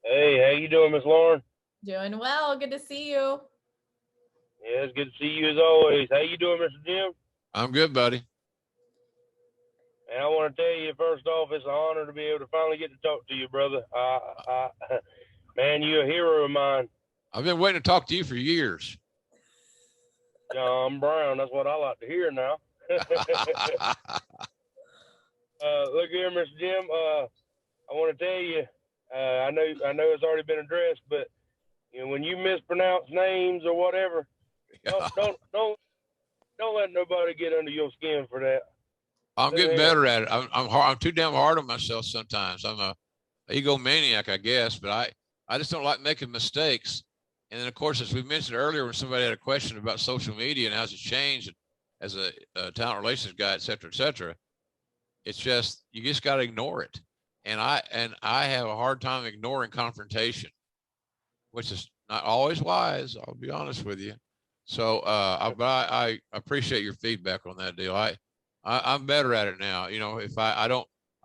Hey, how you doing, Miss Lauren? Doing well. Good to see you. Yeah, it's good to see you as always. How you doing, Mr. Jim? I'm good, buddy. And I want to tell you, first off, it's an honor to be able to finally get to talk to you, brother. Man, you're a hero of mine. I've been waiting to talk to you for years. John Brown, that's what I like to hear now. Look here, Mr. Jim. I want to tell you, I know it's already been addressed, but when you mispronounce names or whatever, don't let nobody get under your skin for that. I'm getting better at it. I'm too damn hard on myself sometimes. I'm a egomaniac, I guess, but I just don't like making mistakes. And then, of course, as we mentioned earlier, when somebody had a question about social media and how it's changed as a talent relations guy, et cetera, it's just, you just got to ignore it. And I have a hard time ignoring confrontation, which is not always wise. I'll be honest with you. So, but I appreciate your feedback on that deal. I'm better at it now. If I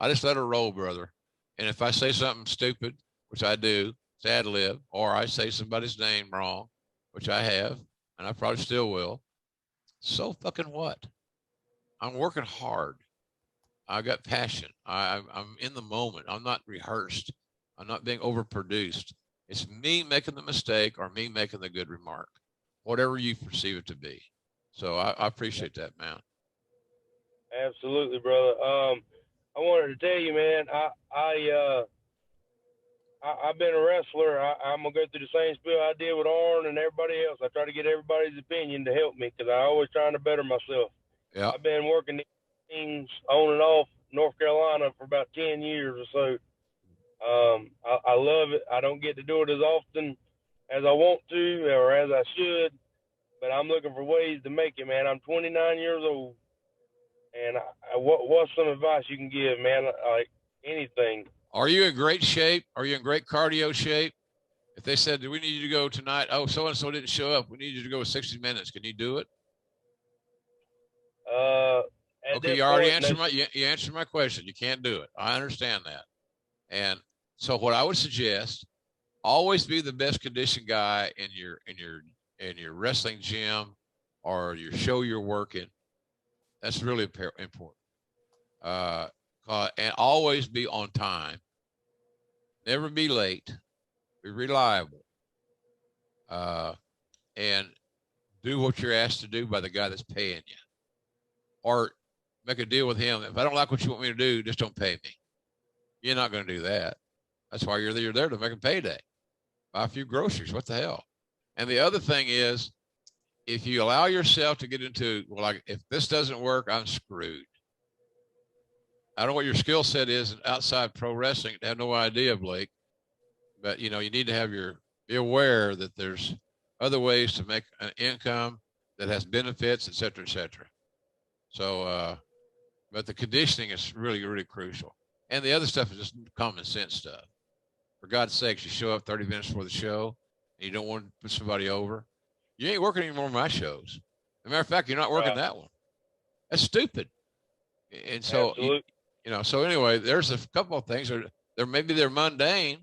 just let her roll, brother. And if I say something stupid, which I do, it's ad lib, or I say somebody's name wrong, which I have, and I probably still will. So fucking what? I'm working hard. I got passion. I'm in the moment. I'm not rehearsed. I'm not being overproduced. It's me making the mistake or me making the good remark, whatever you perceive it to be. So I appreciate that, man. Absolutely, brother. I wanted to tell you, man, I've been a wrestler. I'm gonna go through the same spiel I did with Arn and everybody else. I try to get everybody's opinion to help me because I always trying to better myself. Yeah. I've been working teams on and off North Carolina for about 10 years or so. I love it. I don't get to do it as often as I want to or as I should, but I'm looking for ways to make it, man. I'm 29 years old, and what's some advice you can give, man? Like anything. Are you in great shape? Are you in great cardio shape? If they said, we need you to go tonight, oh, so-and-so didn't show up, we need you to go 60 minutes. Can you do it? Okay, you already answered you answered my question. You can't do it. I understand that. And so what I would suggest, always be the best conditioned guy in your wrestling gym or your show you're working. That's really important. And always be on time. Never be late. Be reliable. And do what you're asked to do by the guy that's paying you. Or make a deal with him. If I don't like what you want me to do, just don't pay me. You're not going to do that. That's why you're there to make a payday. Buy a few groceries. What the hell? And the other thing is, if you allow yourself to get into, well, like, if this doesn't work, I'm screwed. I don't know what your skill set is outside pro wrestling. I have no idea, Blake. But, you need to be aware that there's other ways to make an income that has benefits, et cetera, et cetera. So, but the conditioning is really, really crucial. And the other stuff is just common sense stuff. For God's sakes, you show up 30 minutes before the show and you don't want to put somebody over. You ain't working any more of my shows. As a matter of fact, you're not working that one. That's stupid. And so, so anyway, there's a couple of things maybe they're mundane,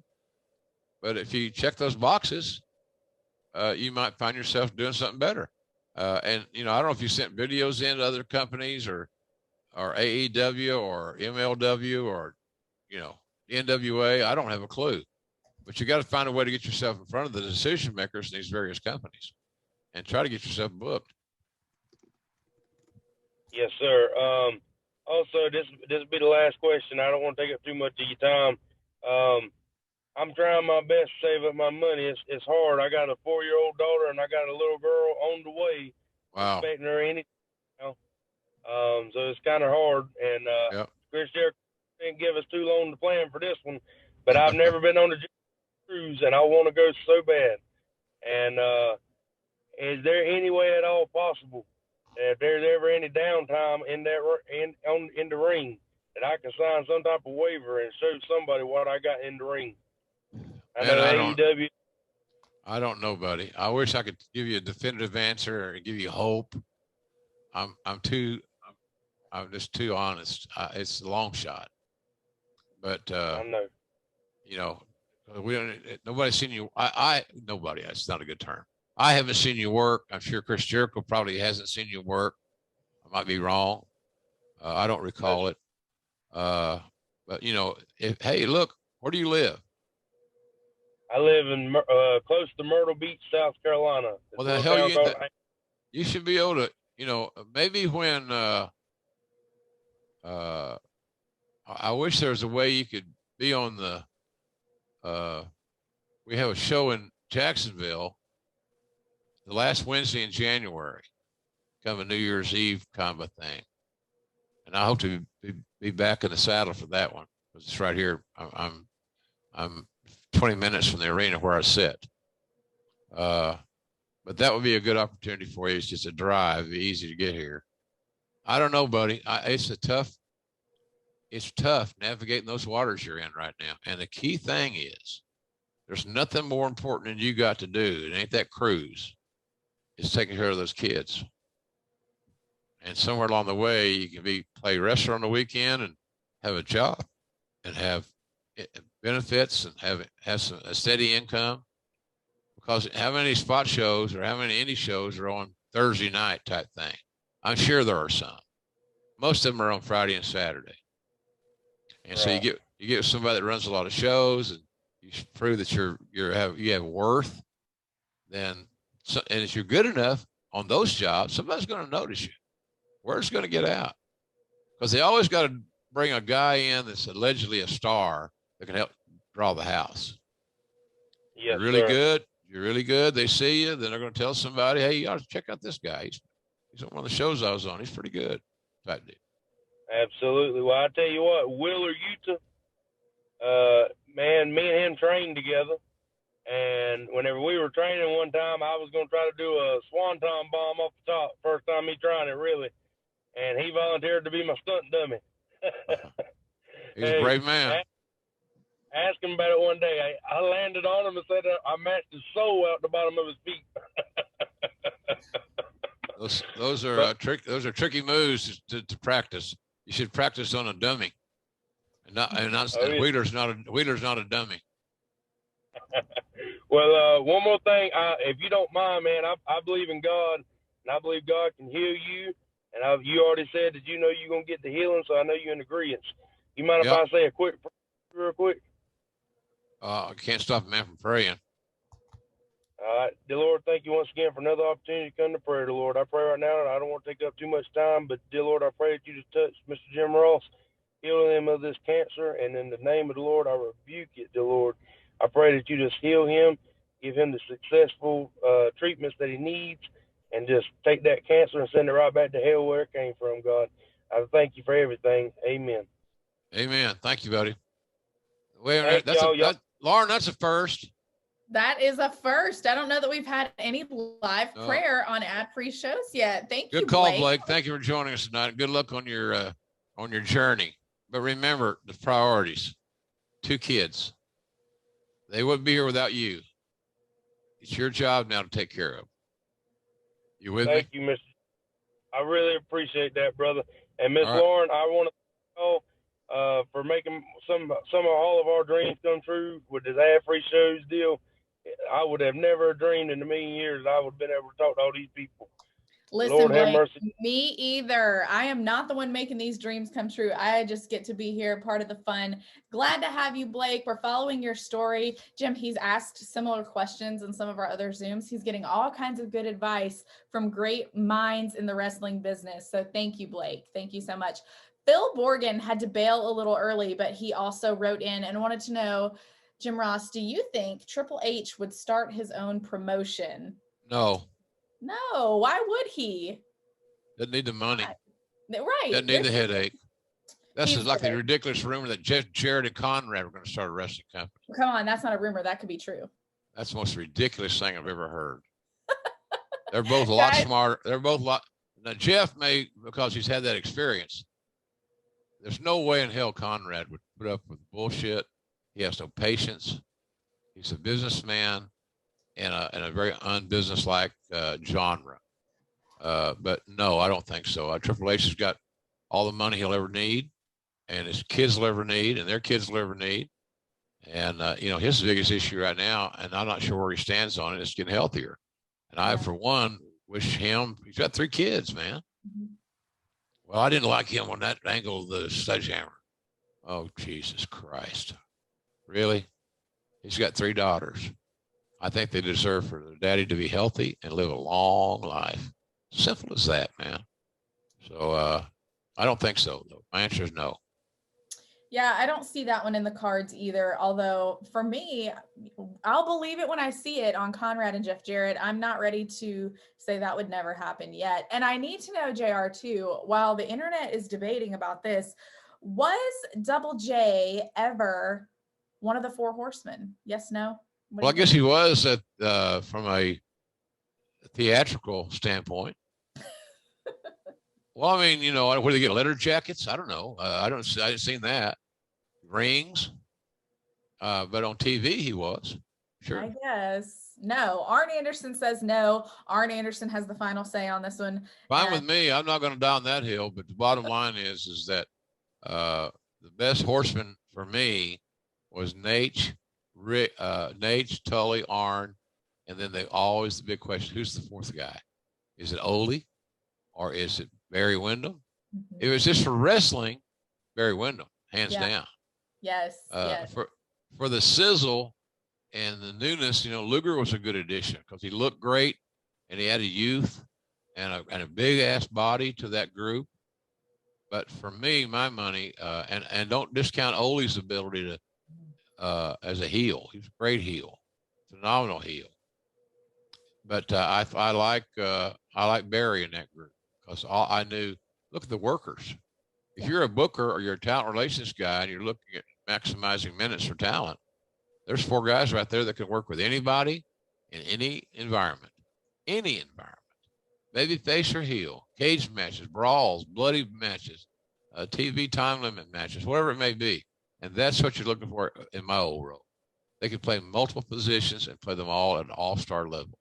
but if you check those boxes, you might find yourself doing something better. And, I don't know if you sent videos in to other companies or AEW or MLW or, NWA. I don't have a clue, but you got to find a way to get yourself in front of the decision makers in these various companies and try to get yourself booked. Yes, sir. Also, this will be the last question. I don't want to take up too much of your time. I'm trying my best to save up my money. It's hard. I got a 4-year-old daughter and I got a little girl on the way. Wow. Expecting her any. So it's kind of hard. And Chris Jericho didn't give us too long to plan for this one, but I've never been on a cruise and I want to go so bad. And is there any way at all possible, if there's ever any downtime in the ring, that I can sign some type of waiver and show somebody what I got in the ring? I don't know, buddy. I wish I could give you a definitive answer or give you hope. I'm just too honest. It's a long shot, but I know. Nobody's seen you. Nobody. That's not a good term. I haven't seen you work. I'm sure Chris Jericho probably hasn't seen you work. I might be wrong. I don't recall it. But hey, look, where do you live? I live in close to Myrtle Beach, South Carolina. Well, the hell you should be able to, maybe when I wish there was a way you could be on we have a show in Jacksonville the last Wednesday in January, kind of a New Year's Eve kind of a thing. And I hope to be back in the saddle for that one. It's right here. I'm 20 minutes from the arena where I sit. But that would be a good opportunity for you. It's just a drive. It'd be easy to get here. I don't know, buddy. It's tough navigating those waters you're in right now. And the key thing is there's nothing more important than you got to do. It ain't that cruise. It's taking care of those kids. And somewhere along the way, you can play wrestler on the weekend and have a job and have benefits and has a steady income? Because how many spot shows or how many indie shows are on Thursday night type thing? I'm sure there are some. Most of them are on Friday and Saturday. And so you get somebody that runs a lot of shows, and you prove that you have worth. And if you're good enough on those jobs, somebody's going to notice you. Word's going to get out, because they always got to bring a guy in that's allegedly a star that can help draw the house. Yes, You're really sir. good. You're really good. They see you. Then they're going to tell somebody, hey, you ought to check out this guy. He's on one of the shows I was on. He's pretty good. Type deal. Absolutely. Well, I tell you what, Wheeler, Utah, man, me and him trained together. And whenever we were training one time, I was going to try to do a swanton bomb off the top. First time he tried it, really. And he volunteered to be my stunt dummy. He's a brave man. Ask him about it one day. I landed on him and said I matched his soul out the bottom of his feet. Those are tricky moves to practice. You should practice on a dummy, and Wheeler's not a dummy. Well, one more thing, if you don't mind, man, I believe in God, and I believe God can heal you. And you already said that you know you're gonna get the healing, so I know you're in agreement. You mind if I say a quick prayer real quick? I can't stop a man from praying. All right. Dear Lord, thank you once again for another opportunity to come to prayer, dear Lord. I pray right now, and I don't want to take up too much time, but dear Lord, I pray that you just touch Mr. Jim Ross, heal him of this cancer, and in the name of the Lord, I rebuke it, dear Lord. I pray that you just heal him, give him the successful treatments that he needs, and just take that cancer and send it right back to hell where it came from, God. I thank you for everything. Amen. Amen. Thank you, buddy. Wait a minute. Lauren, that's a first. That is a first. I don't know that we've had any live prayer on ad-free shows yet. Thank you, Good call, Blake. Thank you for joining us tonight. Good luck on your journey. But remember the priorities. 2 kids. They wouldn't be here without you. It's your job now to take care of them. You with me? Thank you, Mr. I really appreciate that, brother. And Miss Lauren, I want to call for making some of all of our dreams come true with this ad-free shows deal. I would have never dreamed in a million years that I would have been able to talk to all these people. Listen, Lord have Blake, mercy. me either. I am not the one making these dreams come true. I just get to be here, part of the fun. Glad to have you, Blake. We're following your story. Jim, he's asked similar questions in some of our other Zooms. He's getting all kinds of good advice from great minds in the wrestling business. So thank you, Blake. Thank you so much. Phil Borgen had to bail a little early, but he also wrote in and wanted to know, Jim Ross, do you think Triple H would start his own promotion? No. No, why would he? Doesn't need the money. Right. Doesn't need the headache. That's like the ridiculous rumor that Jared and Conrad were going to start a wrestling company. Come on, that's not a rumor. That could be true. That's the most ridiculous thing I've ever heard. They're both a lot smarter. They're both a lot. Now, Jeff may, because he's had that experience. There's no way in hell Conrad would put up with bullshit. He has no patience. He's a businessman in a very unbusinesslike genre. But no, I don't think so. Triple H has got all the money he'll ever need, and his kids will ever need, and their kids will ever need. And, his biggest issue right now, and I'm not sure where he stands on it, is getting healthier. And I, for one, wish he's got 3 kids, man. Mm-hmm. Well, I didn't like him on that angle of the sledgehammer. Oh, Jesus Christ. Really? He's got 3 daughters. I think they deserve for their daddy to be healthy and live a long life. Simple as that, man. So I don't think so, though. My answer is no. Yeah, I don't see that one in the cards either. Although for me, I'll believe it when I see it on Conrad and Jeff Jarrett. I'm not ready to say that would never happen yet. And I need to know, JR, too, while the internet is debating about this, was Double J ever one of the 4 horsemen? Yes, no? Well, I guess he was from a theatrical standpoint. Well, I mean, where do they get leather jackets? I don't know. I haven't seen that. Rings. But on TV, he was. Sure. I guess. No. Arn Anderson says no. Arn Anderson has the final say on this one. Fine with me. I'm not going to die on that hill. But the bottom line is that the best horseman for me was Nate, Tully, Arn, and then they always the big question: who's the fourth guy? Is it Ole or is it Barry Windham? Mhm. It was just for wrestling, Barry Windham, hands Yeah. down. Yes. Yes. For the sizzle and the newness, Luger was a good addition because he looked great and he had a youth and a big ass body to that group. But for me, my money, and don't discount Ole's ability to as a heel. He's a great heel, phenomenal heel. But I like Barry in that group because I knew. Look at the workers. If you're a booker or you're a talent relations guy and you're looking at maximizing minutes for talent, there's 4 guys right there that can work with anybody in any environment, Maybe face or heel, cage matches, brawls, bloody matches, TV time limit matches, whatever it may be. And that's what you're looking for in my old role. They can play multiple positions and play them all at an all-star level.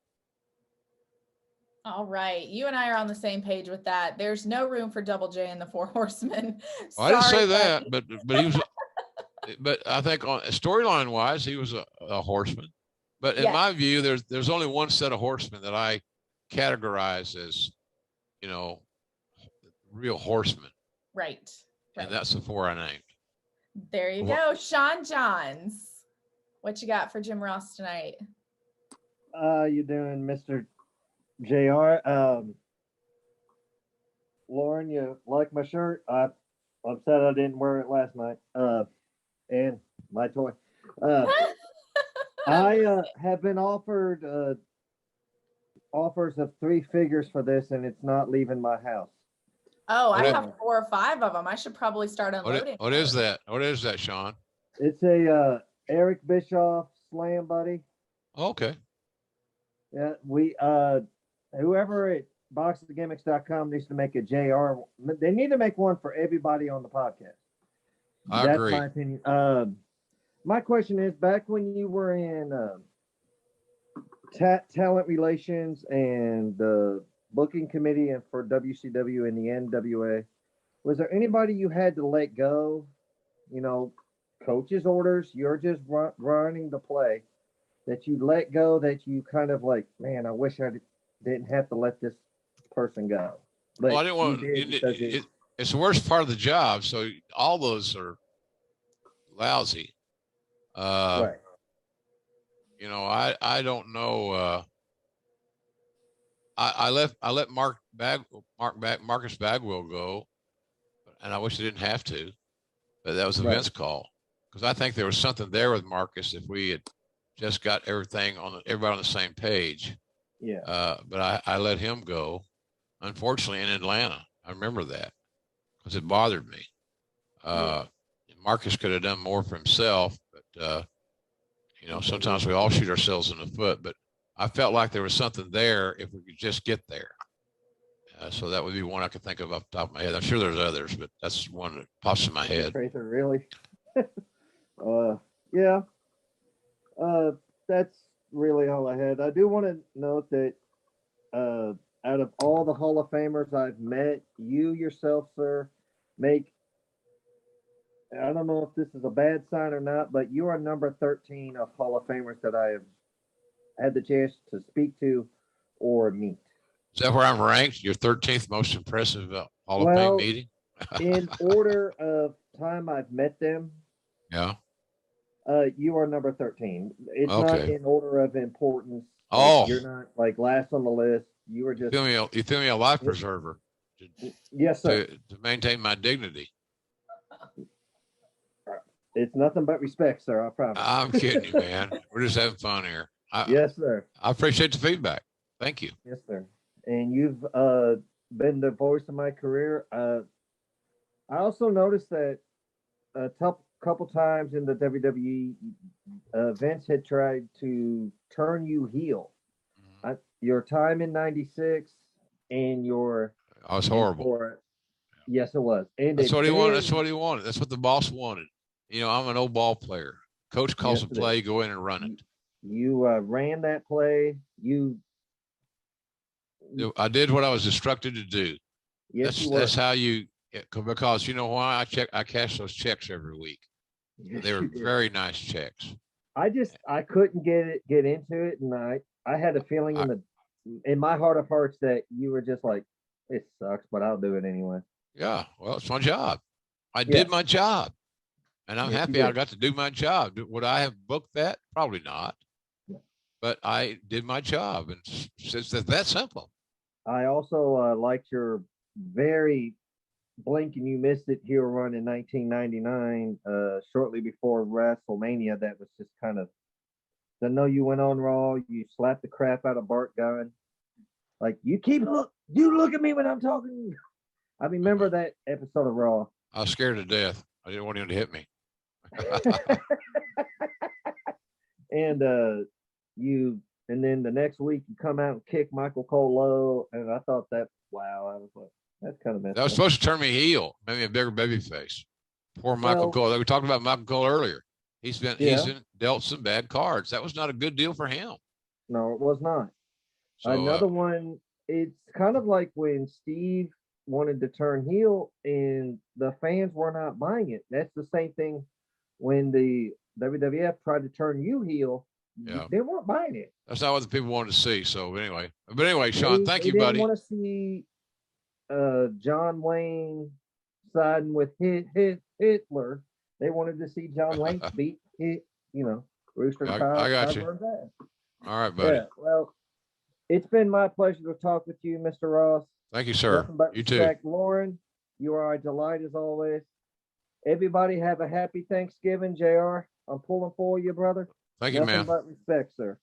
All right. You and I are on the same page with that. There's no room for Double J in the Four Horsemen. Well, I didn't say that, but he was, but I think on storyline wise, he was a horseman. But in my view, there's only one set of horsemen that I categorize as, real horsemen. Right. And that's the 4 I named. There you go. Sean Johns. What you got for Jim Ross tonight? You doing, Mr. JR? Lauren, you like my shirt? I'm upset I didn't wear it last night. And my toy. I have been offered offers of 3 figures for this, and it's not leaving my house. Oh, I have 4 or 5 of them. I should probably start unloading. What is that? What is that, Sean? It's a Eric Bischoff Slam Buddy. Okay. Yeah, we whoever at boxinggimmicks.com needs to make a JR. They need to make one for everybody on the podcast. I agree. That's my opinion. My question is, back when you were in talent relations and the booking committee and for WCW and the NWA, was there anybody you had to let go? Coach's orders, you're just running the play, that you let go, that you kind of like, man, I wish I didn't have to let this person go. But well, I didn't want it's the worst part of the job, so all those are lousy. Right. I don't know. I let Marcus Bagwell go, and I wish I didn't have to, but that was a Vince call, because I think there was something there with Marcus if we had just got everybody on the same page. Yeah. But I let him go, unfortunately, in Atlanta. I remember that because it bothered me. Marcus could have done more for himself, but sometimes we all shoot ourselves in the foot. But I felt like there was something there if we could just get there. So that would be one I could think of off the top of my head. I'm sure there's others, but that's one that pops in my head. Tracer, really? Yeah. That's really all I had. I do want to note that out of all the Hall of Famers I've met, you yourself, sir, I don't know if this is a bad sign or not, but you are number 13 of Hall of Famers that I have had the chance to speak to or meet. Is that where I'm ranked? Your 13th most impressive Hall of Fame meeting? In order of time I've met them. Yeah. You are number 13. It's not in order of importance. Oh. You're not like last on the list. You were just. You feel me a life preserver. Yes, sir. To maintain my dignity. It's nothing but respect, sir. I promise. I'm kidding you, man. We're just having fun here. Yes, sir. I appreciate the feedback. Thank you. Yes, sir. And you've been the voice of my career. I also noticed that a couple times in the WWE, Vince had tried to turn you heel. Your time in '96 and your. I was horrible. Yes, it was. And that's what he wanted. That's what he wanted. That's what the boss wanted. I'm an old ball player. Coach calls a play, go in and run it. You ran that play. I did what I was instructed to do. Yes, that's how because you know why I cash those checks every week. They were very nice checks. I couldn't get into it, and I had a feeling in my heart of hearts that you were just like, it sucks, but I'll do it anyway. Yeah, well, it's my job. I did my job, and I'm happy I got to do my job. Would I have booked that? Probably not. But I did my job, and it's that simple. I also liked your very blink and you missed it heel run in 1999, shortly before WrestleMania. That was just kind of. I know you went on Raw. You slapped the crap out of Bart Gunn. Like you look at me when I'm talking. I remember that episode of Raw. I was scared to death. I didn't want him to hit me. And then the next week you come out and kick Michael Cole low, and I thought that I was like, that's kind of messed up. That was supposed to turn me heel, maybe a bigger baby face. Poor Michael Cole. We talked about Michael Cole earlier. He's been dealt some bad cards. That was not a good deal for him. No, it was not. So, another one. It's kind of like when Steve wanted to turn heel and the fans were not buying it. That's the same thing when the WWF tried to turn you heel. Yeah. They weren't buying it. That's not what the people wanted to see. So anyway, Sean, thank you, buddy. They didn't want to see John Wayne siding with Hitler. They wanted to see John Wayne beat Rooster. I got you. All right, buddy. Yeah, well, it's been my pleasure to talk with you, Mr. Ross. Thank you, sir. You too. Lauren, you are a delight as always. Everybody have a happy Thanksgiving, JR. I'm pulling for you, brother. Thank you, man. Nothing but respect, sir.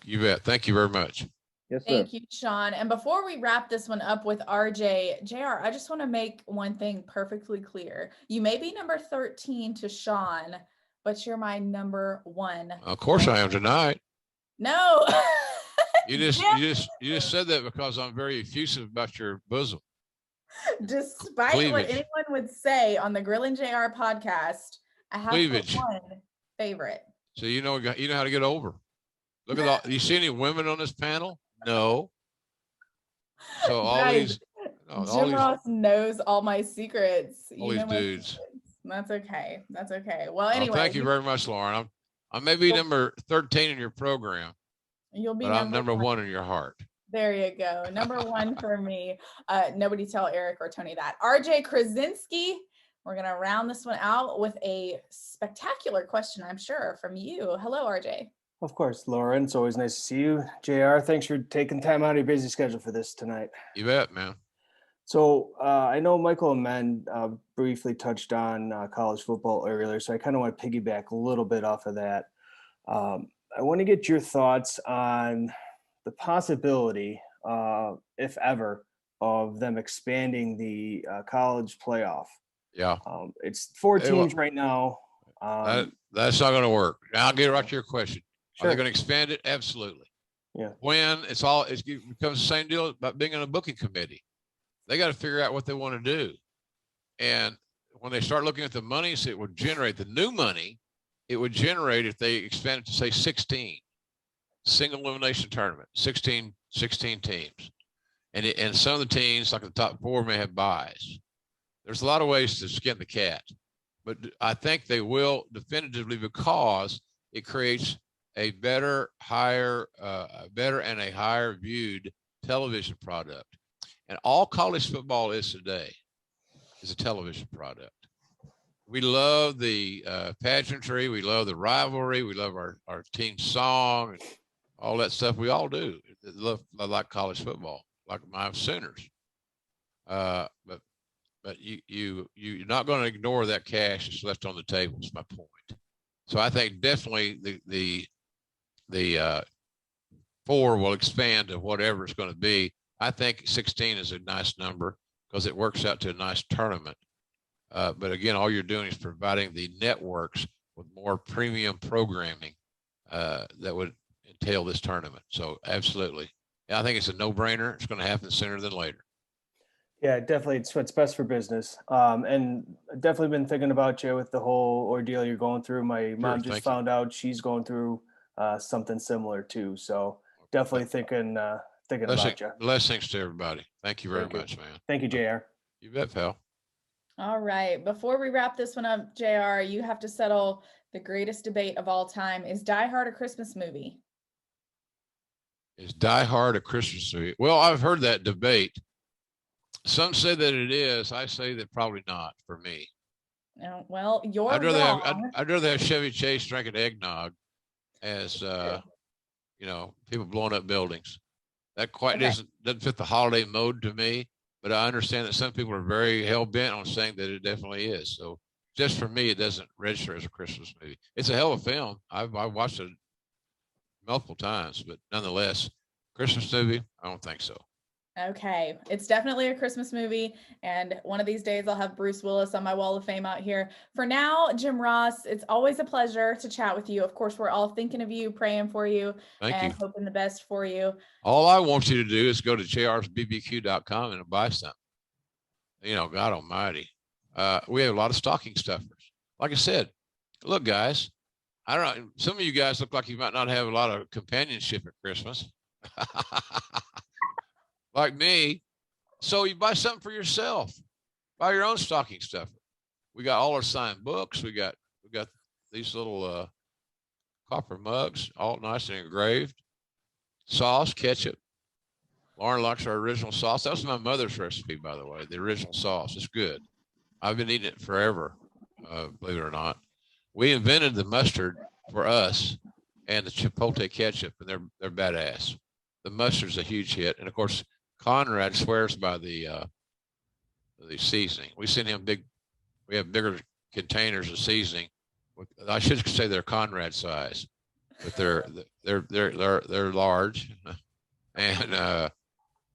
You bet. Thank you very much. Yes, sir. Thank you, Sean. And before we wrap this one up with RJ, JR, I just want to make one thing perfectly clear. You may be number 13 to Sean, but you're my number 1. Of course I am tonight. No. You just said that because I'm very effusive about your bosom. Despite what anyone would say on the Grill and JR podcast, I have one favorite. So you know how to get over. Look at all. You see any women on this panel? No. So all these. Jim Ross knows all my secrets. All these dudes. That's okay. That's okay. Well, anyway. Thank you very much, Lauren. I may be number 13 in your program. You'll be. But I'm number 1 in your heart. There you go. Number 1 for me. Nobody tell Eric or Tony that. RJ Krasinski. We're going to round this one out with a spectacular question, I'm sure, from you. Hello, RJ. Of course, Lauren. It's always nice to see you. JR, thanks for taking time out of your busy schedule for this tonight. You bet, man. So I know Michael and Men briefly touched on college football earlier, so I kind of want to piggyback a little bit off of that. I want to get your thoughts on the possibility, if ever, of them expanding the college playoff. Yeah. It's 4 teams right now. That's not going to work. Now I'll get right to your question. Sure. Are they going to expand it? Absolutely. Yeah. When it becomes the same deal about being on a booking committee. They got to figure out what they want to do. And when they start looking at the monies it would generate, the new money it would generate if they expand it to say 16, single elimination tournament, 16 teams. And some of the teams, like the top 4, may have buys. There's a lot of ways to skin the cat, but I think they will definitively because it creates a better and a higher viewed television product. And all college football is today is a television product. We love the pageantry. We love the rivalry. We love our team song and all that stuff. We all do. I like college football, like my Sooners. But you're not going to ignore that cash that's left on the table. Is my point. So I think definitely the 4 will expand to whatever it's going to be. I think 16 is a nice number because it works out to a nice tournament. But again, all you're doing is providing the networks with more premium programming that would entail this tournament. So absolutely. I think it's a no-brainer. It's going to happen sooner than later. Yeah, definitely. It's what's best for business. And definitely been thinking about you with the whole ordeal you're going through. My mom just found out she's going through something similar too. So definitely thinking about you. Blessings to everybody. Thank you very much, man. Thank you, JR. You bet, pal. All right. Before we wrap this one up, JR, you have to settle the greatest debate of all time. Is Die Hard a Christmas movie? Is Die Hard a Christmas movie? Well, I've heard that debate. Some say that it is. I say that probably not for me. No, well, you're I'd wrong. rather have Chevy Chase drinking eggnog as people blowing up buildings. That quite doesn't fit the holiday mode to me. But I understand that some people are very hell bent on saying that it definitely is. So just for me, it doesn't register as a Christmas movie. It's a hell of a film. I've watched it multiple times, but nonetheless, Christmas movie, I don't think so. Okay, it's definitely a Christmas movie, and one of these days I'll have Bruce Willis on my wall of fame out here. For now, Jim Ross, it's always a pleasure to chat with you. Of course, we're all thinking of you, praying for you, and hoping the best for you. All I want you to do is go to jrsbbq.com and buy something. God almighty. We have a lot of stocking stuffers. Like I said, look, guys, I don't know. Some of you guys look like you might not have a lot of companionship at Christmas. Like me. So you buy something for yourself. Buy your own stocking stuffer. We got all our signed books. We got these little copper mugs, all nice and engraved. Sauce, ketchup. Lauren likes our original sauce. That was my mother's recipe, by the way. The original sauce. It's good. I've been eating it forever, believe it or not. We invented the mustard for us and the chipotle ketchup, and they're badass. The mustard's a huge hit, and of course, Conrad swears by the seasoning. We send him we have bigger containers of seasoning. I should say they're Conrad size, but they're large, and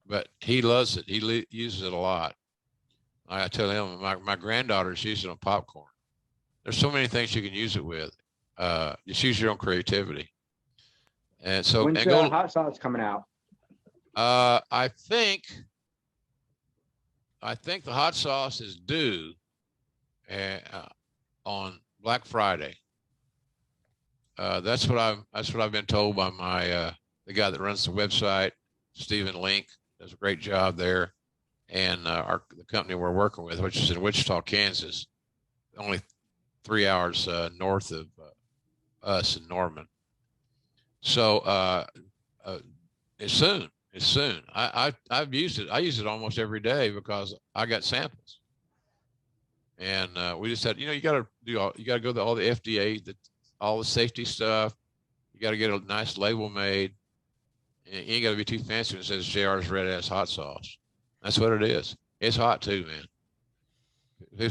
but he loves it. He uses it a lot. I tell him my granddaughter's using it on popcorn. There's so many things you can use it with. Just use your own creativity. And so, when's the hot sauce coming out? I think the hot sauce is due on Black Friday. That's what I've been told by the guy that runs the website, Stephen Link, does a great job there, and the company we're working with, which is in Wichita, Kansas, only 3 hours north of us in Norman. So it's soon. It's soon. I've used it. I use it almost every day because I got samples, and we just said, you got to go to all the FDA, all the safety stuff. You got to get a nice label made. And you ain't got to be too fancy when it says JR's Red Ass Hot Sauce. That's what it is. It's hot too, man.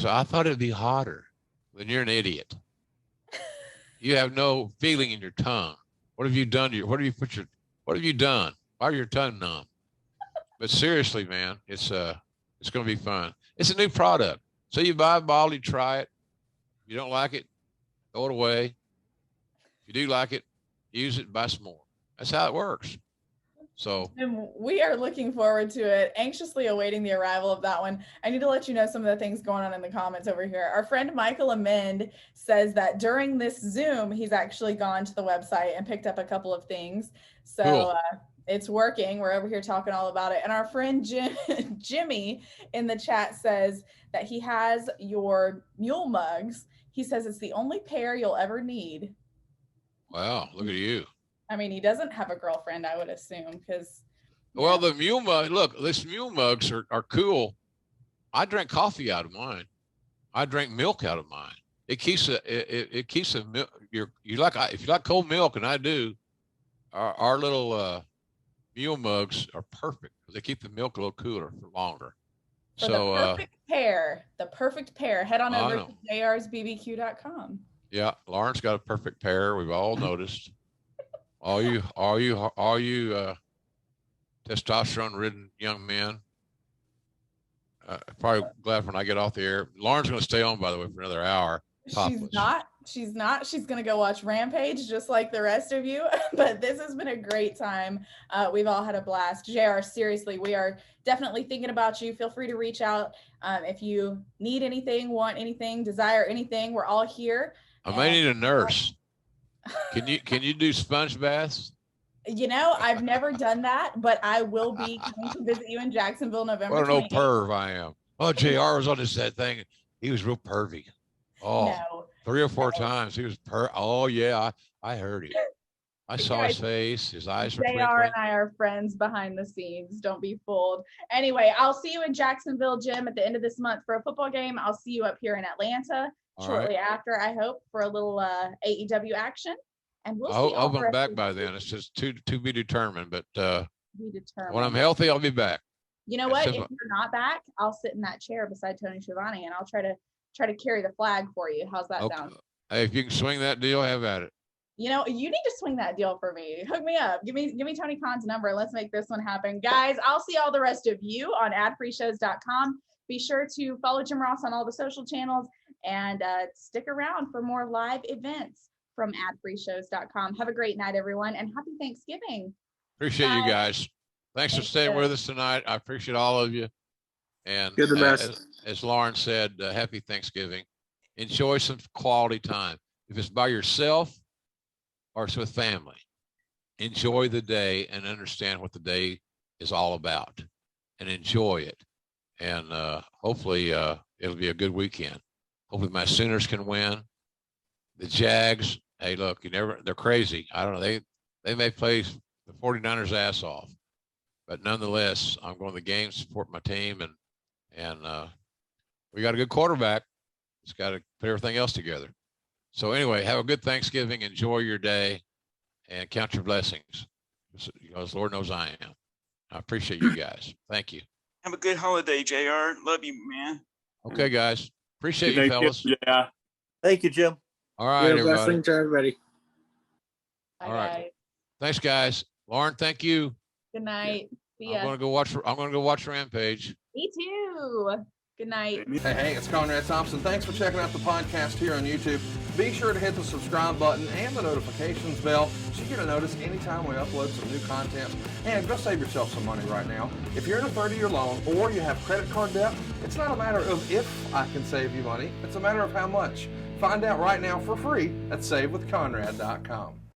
I thought it'd be hotter. Then you're an idiot. You have no feeling in your tongue. What have you done? What have you done? Why are your tongue numb? But seriously, man, it's going to be fun. It's a new product. So you buy a bottle, you try it. If you don't like it, throw it away. If you do like it, use it, buy some more. That's how it works. So and we are looking forward to it, anxiously awaiting the arrival of that one. I need to let you know some of the things going on in the comments over here. Our friend Michael Amend says that during this Zoom, he's actually gone to the website and picked up a couple of things. So cool. It's working. We're over here talking all about it. And our friend Jimmy in the chat says that he has your mule mugs. He says it's the only pair you'll ever need. Wow, look at you. I mean, he doesn't have a girlfriend, I would assume, because. Well, the mule mug. Look, these mule mugs are cool. I drink coffee out of mine. I drink milk out of mine. It keeps a milk. If you like cold milk, and I do, our little mule mugs are perfect because they keep the milk a little cooler for longer. For the perfect pair. Head on over to jrsbbq.com. Yeah, Lauren's got a perfect pair. We've all noticed. All you testosterone-ridden young men, probably glad when I get off the air. Lauren's going to stay on, by the way, for another hour. Topless. She's not. She's going to go watch Rampage just like the rest of you. But this has been a great time. We've all had a blast. JR, seriously, we are definitely thinking about you. Feel free to reach out if you need anything, want anything, desire anything. We're all here. I may need a nurse. Can you do sponge baths? I've never done that, but I will be coming to visit you in Jacksonville, November. What an old perv I am. Oh, JR was on that thing. He was real pervy. Oh, No. 3 or 4 times. He was oh yeah, I heard him. I saw his face. His eyes were JR twinkling. and I are friends behind the scenes. Don't be fooled. Anyway, I'll see you in Jacksonville, Jim, at the end of this month for a football game. I'll see you up here in Atlanta shortly after, I hope, for a little AEW action. And we'll see. I'll be back by then. It's just to be determined. But be determined. when I'm healthy, I'll be back. You know what? If you're not back, I'll sit in that chair beside Tony Schiavone and I'll try to carry the flag for you. How's that sound? Hey, if you can swing that deal, have at it. You know, you need to swing that deal for me. Hook me up. Give me Tony Khan's number. Let's make this one happen. Guys, I'll see all the rest of you on adfreeshows.com. Be sure to follow Jim Ross on all the social channels and stick around for more live events from adfreeshows.com. Have a great night, everyone, and happy Thanksgiving. Appreciate you guys. Thanks for staying with us tonight. I appreciate all of you. And You're the best. As Lauren said, happy Thanksgiving. Enjoy some quality time. If it's by yourself or it's with family, enjoy the day and understand what the day is all about and enjoy it. And hopefully it'll be a good weekend. Hopefully my Sooners can win. The Jags, hey, look, they're crazy. I don't know. They may play the 49ers ass off, but nonetheless, I'm going to the game, support my team, and we got a good quarterback. It's got to put everything else together. So anyway, have a good Thanksgiving. Enjoy your day and count your blessings, because Lord knows I am. I appreciate you guys. Thank you. Have a good holiday, JR. Love you, man. Okay, guys. Appreciate you, fellas. Yeah. Thank you, Jim. All right, everybody. Wrestling to everybody. All right. Thanks, guys. Lauren, thank you. Good night. See ya. I'm gonna go watch Rampage. Me too. Good night. Hey, it's Conrad Thompson. Thanks for checking out the podcast here on YouTube. Be sure to hit the subscribe button and the notifications bell so you get a notice anytime we upload some new content. And go save yourself some money right now. If you're in a 30-year loan or you have credit card debt, it's not a matter of if I can save you money. It's a matter of how much. Find out right now for free at SaveWithConrad.com.